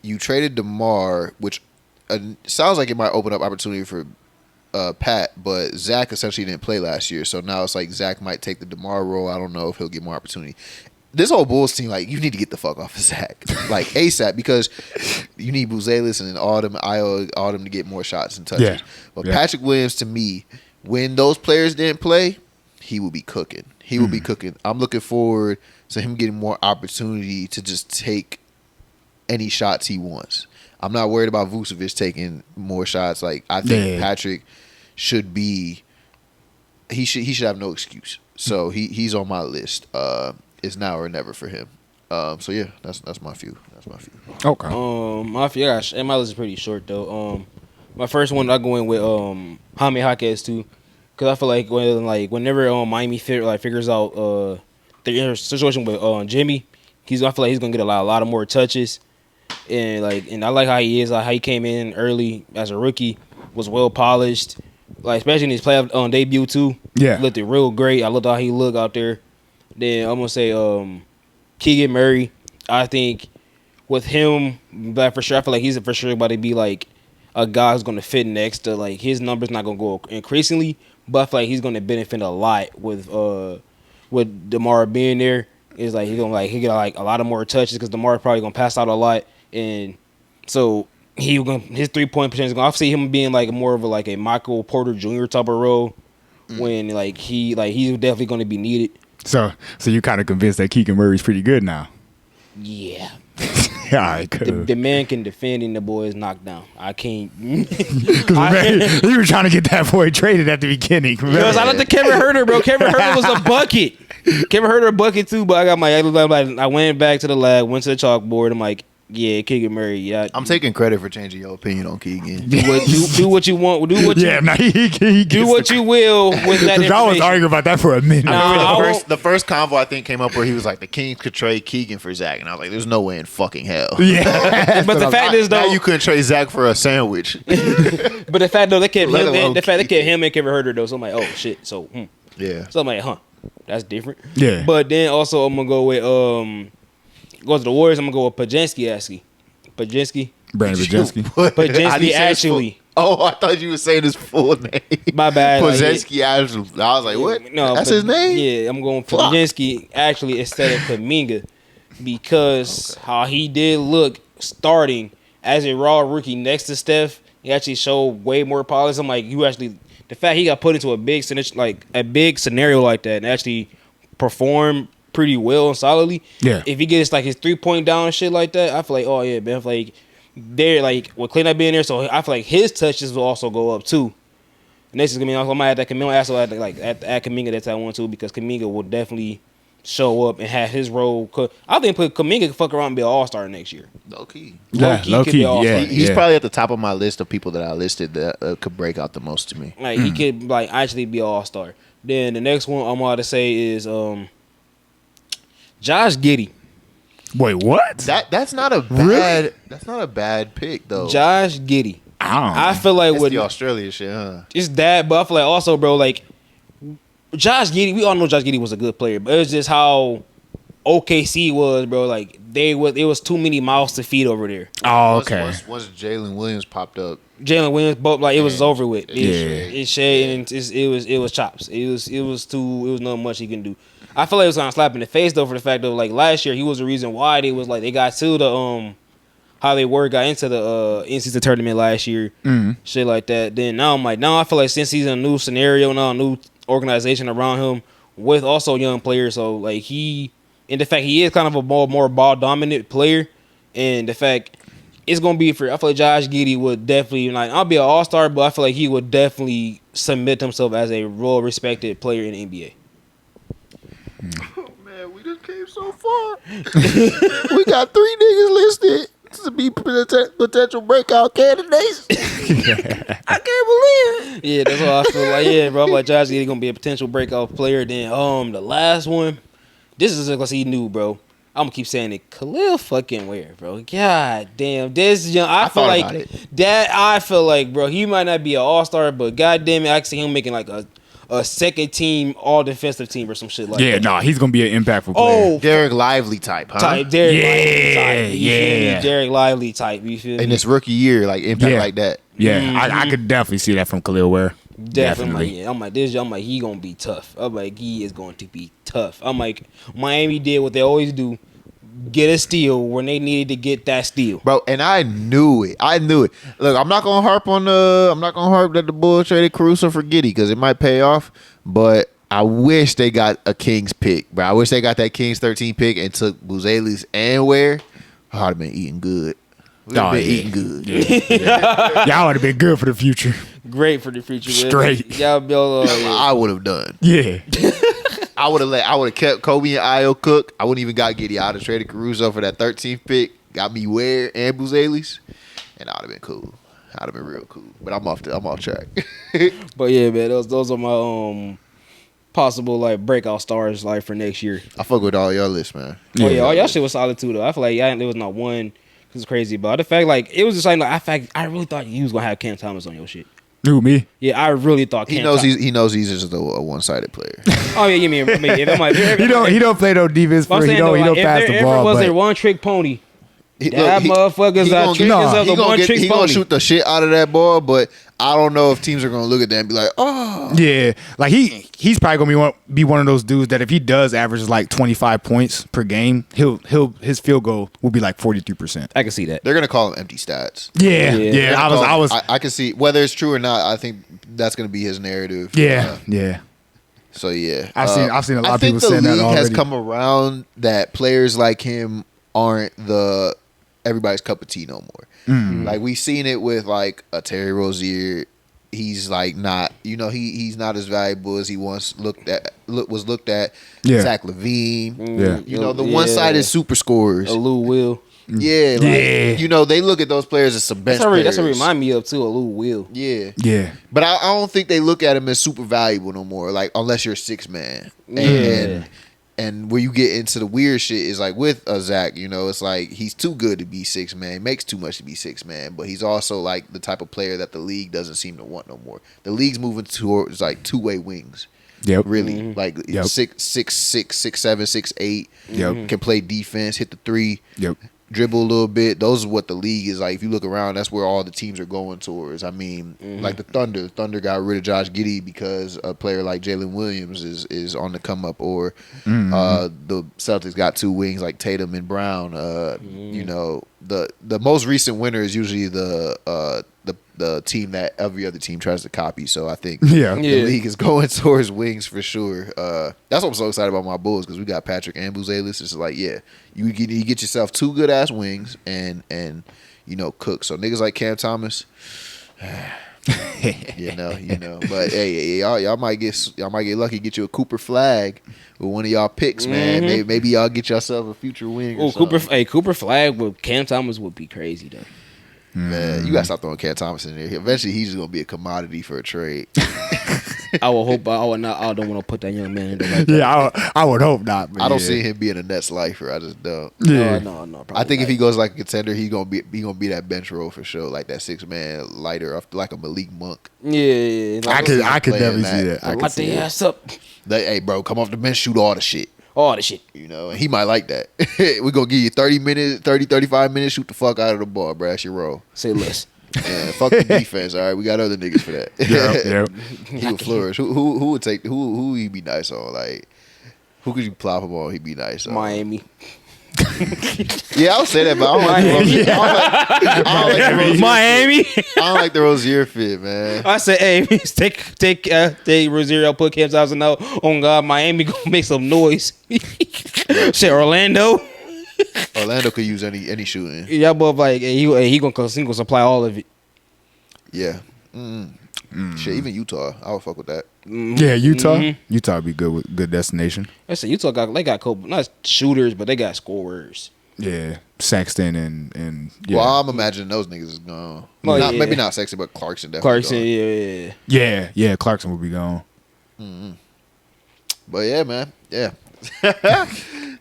you traded DeMar, which sounds like it might open up opportunity for Pat, but Zach essentially didn't play last year, so now it's like Zach might take the DeMar role. I don't know if he'll get more opportunity. This whole Bulls team, like, you need to get the fuck off of Zach, like ASAP, because you need Buzelis and Autumn to get more shots and touches. Yeah. But Patrick Williams, to me, when those players didn't play, he will be cooking. I'm looking forward to him getting more opportunity to just take any shots he wants. I'm not worried about Vucevic taking more shots. Like, I think Patrick should be. He should have no excuse. So he's on my list. It's now or never for him. So yeah, that's my few. Okay. My list is pretty short though. My first one I go in with Jaime Jaquez too, because I feel like whenever Miami figures out their situation with Jimmy, I feel like he's gonna get a lot of more touches, and I like how he is, like how he came in early as a rookie, was well polished, like especially in his playoff debut too. Yeah, looked it real great. I looked how he looked out there. Then I'm gonna say Keegan Murray. I think with him, but for sure, I feel like he's for sure about to be like a guy who's gonna fit next to, like, his numbers not gonna go increasingly, but I feel like he's gonna benefit a lot with DeMar being there. Is like he get like a lot of more touches because DeMar probably gonna pass out a lot, and so his 3-point percentage is gonna. I see him being like more of a Michael Porter Jr. type of role when he's definitely gonna be needed. So you're kind of convinced that Keegan Murray's pretty good now. Yeah. All right, cool. The man can defend and the boy is knocked down. I can't. You were trying to get that boy traded at the beginning. Because I looked at Kevin Huerter, bro. Kevin Huerter was a bucket. Kevin Huerter a bucket too, but I went back to the lab, went to the chalkboard. I'm like, yeah, Keegan Murray. Yeah, I'm taking credit for changing your opinion on Keegan. Do what you want. Do what you do what you will with that information. I was arguing about that for a minute. The first convo I think came up where he was like, the Kings could trade Keegan for Zach, and I was like, there's no way in fucking hell. Yeah, but the fact is though, now you couldn't trade Zach for a sandwich. But the fact though, they kept him and Kevin Huerter though. So I'm like, oh shit. So yeah. So I'm like, that's different. Yeah. But then also I'm gonna go with go to the Warriors. I'm gonna go with Pajinski. Brandon Pajinski. Pajinski actually. Oh, I thought you were saying his full name. My bad. Pajinski actually. I was like, what? No, that's his name? Yeah, I'm going for Pajinski actually instead of Kuminga because how he did look starting as a raw rookie next to Steph, he actually showed way more polish. I'm like, the fact he got put into a big scenario like that and actually performed pretty well and solidly. Yeah. If he gets his 3-point down and shit like that, I feel like, oh yeah, man. I feel like they're with Klay not being there, so I feel like his touches will also go up too. Next is gonna be I might add that Kuminga. I also add Kuminga that's that one too because Kuminga will definitely show up and have his role. I think Kuminga could fuck around and be an all-star next year. Low key. Low key. Yeah. He's probably at the top of my list of people that I listed that could break out the most to me. He could actually be an all-star. Then the next one I'm about to say is Josh Giddey. Wait, what? That's not a bad That's not a bad pick though. Josh Giddey. I feel like with the Australia shit, huh? It's that, but I feel like also, bro, Josh Giddey. We all know Josh Giddey was a good player, but it was just how OKC was, bro. It was too many mouths to feed over there. Oh, okay. Once Jalen Williams popped up, Jalen Williams, but it was over with. It was chops. It was not much he can do. I feel like it was kind of slap in the face though for the fact that last year he was the reason why they was they got to the how they got into the in-season tournament last year, shit like that. Then now I feel like since he's in a new scenario now, a new organization around him with also young players, so the fact he is kind of a more ball dominant player, and the fact it's gonna be I feel like Josh Giddey would definitely I'll be an all-star, but I feel like he would definitely submit himself as a real respected player in the NBA. Oh man, we just came so far. We got 3 niggas listed to be potential breakout candidates. I can't believe it. Yeah, that's what I feel like. Yeah, bro. I'm like Josh Giddey gonna be a potential breakout player. Then the last one, this is because he knew, bro. I'm gonna keep saying it. Kel'el fucking Ware, bro. God damn, this young. I feel like, bro, he might not be an all-star, but god damn it, I can see him making a second team all defensive team or some shit like that. Yeah, no, he's gonna be an impactful player. Oh, Derek Lively type, huh? Derek Lively type. You feel me? In this rookie year, impact like that. Yeah, I could definitely see that from Kel'el Ware. Definitely. Yeah, I'm like he gonna be tough. I'm like he is going to be tough. I'm like Miami did what they always do. Get a steal when they needed to get that steal, bro. And I knew it. Look, I'm not gonna harp that the Bulls traded Caruso for Giddey because it might pay off. But I wish they got a Kings pick, bro. I wish they got that Kings 13 pick and took Buzelis and Ware. I'd have been eating good. Eating good. Yeah. Y'all would have been good for the future. Great for the future. Straight. Y'all be all I would have done. Yeah. I would have kept Kobe and Io cook. I wouldn't even got Giddey. I'd have traded Caruso for that 13th pick. Got me Ware and Buzelis, and I'd have been cool. I'd have been real cool. But I'm off track. But yeah, man, those are my possible like breakout stars like for next year. I fuck with all y'all lists, man. Oh yeah, all y'all shit was solid too though. I feel like there was not one was crazy, but the fact like it was just like I really thought you was gonna have Cam Thomas on your shit. Who, me? Yeah, I really thought He knows he's just a one-sided player. Oh yeah, you mean if I'm like, He don't play no defense for. He don't pass the ball. If there was but a one trick pony, He motherfucker's a trick himself the one trick pony. He gonna shoot the shit out of that ball, but I don't know if teams are gonna look at that and be like, oh, yeah, like he's probably gonna be one of those dudes that if he does average like 25 points per game, his field goal will be like 43%. I can see that. they're gonna call him empty stats. Yeah. I can see whether it's true or not. I think that's gonna be his narrative. Yeah. So yeah, I've seen a lot of people saying that already. already. Has come around that players like him aren't everybody's cup of tea no more. Mm-hmm. Like we've seen it with like a Terry Rozier. He's like not, he's not as valuable as he once was looked at. Yeah. Zach LaVine. Yeah. The one-sided super scorers. A Lou Will. Yeah. They look at those players as some bench players. That's what remind me of too. A Lou Will. Yeah. Yeah. But I don't think they look at him as super valuable no more. Like unless you're a six man. And where you get into the weird shit is like with Zach, it's like he's too good to be six man, makes too much to be six man, but he's also like the type of player that the league doesn't seem to want no more. The league's moving towards like two-way wings. Yep. Really. Like 6'6", 6'7", 6'8". Yep. Can play defense, hit the three. Yep. Dribble a little bit. Those are what the league is like. If you look around, that's where all the teams are going towards. I mean, like the Thunder. The Thunder got rid of Josh Giddey because a player like Jalen Williams is on the come up. Or the Celtics got two wings like Tatum and Brown. The most recent winner is usually the team that every other team tries to copy. So I think the league is going towards wings for sure. That's what I'm so excited about my Bulls because we got Patrick and Buzelis. It's like, you get yourself two good ass wings and cook. So niggas like Cam Thomas, But hey, y'all might get lucky, get you a Cooper Flag with one of y'all picks, man. Maybe y'all get yourself a future wing. Oh, Cooper Flag with Cam Thomas would be crazy though. Man, you gotta stop throwing Cam Thomas in there. Eventually, he's just gonna be a commodity for a trade. I would hope. I would not. I don't want to put that young man in there like that. Yeah, I would hope not. I don't see him being a Nets lifer. I just don't. Yeah. No. I think if he goes like a contender, he's gonna be that bench role for sure, like that 6-man lighter, like a Malik Monk. Yeah. I could definitely see that. I Light the ass up. Hey, bro, come off the bench, shoot all the shit. All the shit. And he might like that. We're gonna give you 35 minutes, shoot the fuck out of the ball, bro. That's your role. Say less. Yeah, fuck the defense. All right, we got other niggas for that. He would flourish. Who would take? Who he be nice on? Like, who could you plop him on? He'd be nice on. Miami. Yeah, I would say that, but I don't like Miami. I don't like the Rozier fit, man. I said, hey, take Rozier, put Cam Thompson out. Oh God, Miami gonna make some noise. Shit, Orlando. Orlando could use any shooting. Yeah, but like he gonna supply all of it. Yeah. Shit, even Utah, I would fuck with that. Yeah, Utah would be good destination. I said Utah got couple not shooters, but they got scorers. Yeah, Sexton and Well, I'm imagining those niggas is gone. Maybe not Sexton, but Clarkson definitely. Yeah, Clarkson would be gone. But yeah, man, yeah.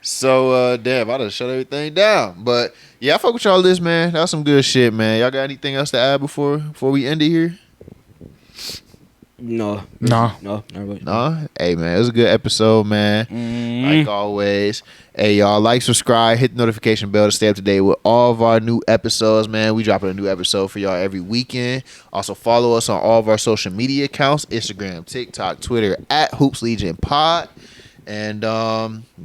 So damn, I done shut everything down. But yeah, I fuck with y'all this, man. That was some good shit, man. Y'all got anything else to add before we end it here? No. Hey, man, it was a good episode, man. Like always. Hey, y'all, like, subscribe, hit the notification bell to stay up to date with all of our new episodes, man. We dropping a new episode for y'all every weekend. Also, follow us on all of our social media accounts, Instagram, TikTok, Twitter, @HoopsLegionPod. And,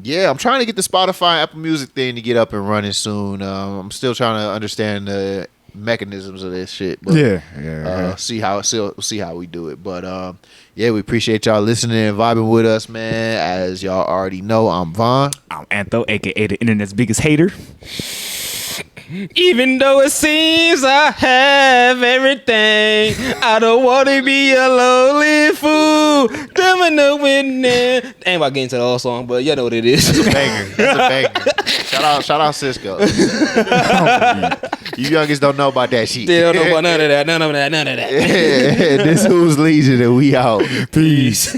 yeah, I'm trying to get the Spotify Apple Music thing to get up and running soon. I'm still trying to understand the mechanisms of this shit, but see how we do it. But yeah, we appreciate y'all listening and vibing with us, man. As y'all already know, I'm Vaughn. I'm Antho, aka the internet's biggest hater. Even though it seems I have everything, I don't want to be a lonely fool. Damn no witness. Ain't about getting to the whole song, but you know what it is. That's a banger. Shout out Cisco. You youngins don't know about that shit. They don't know about none of that. This who's Legion and we out. Peace.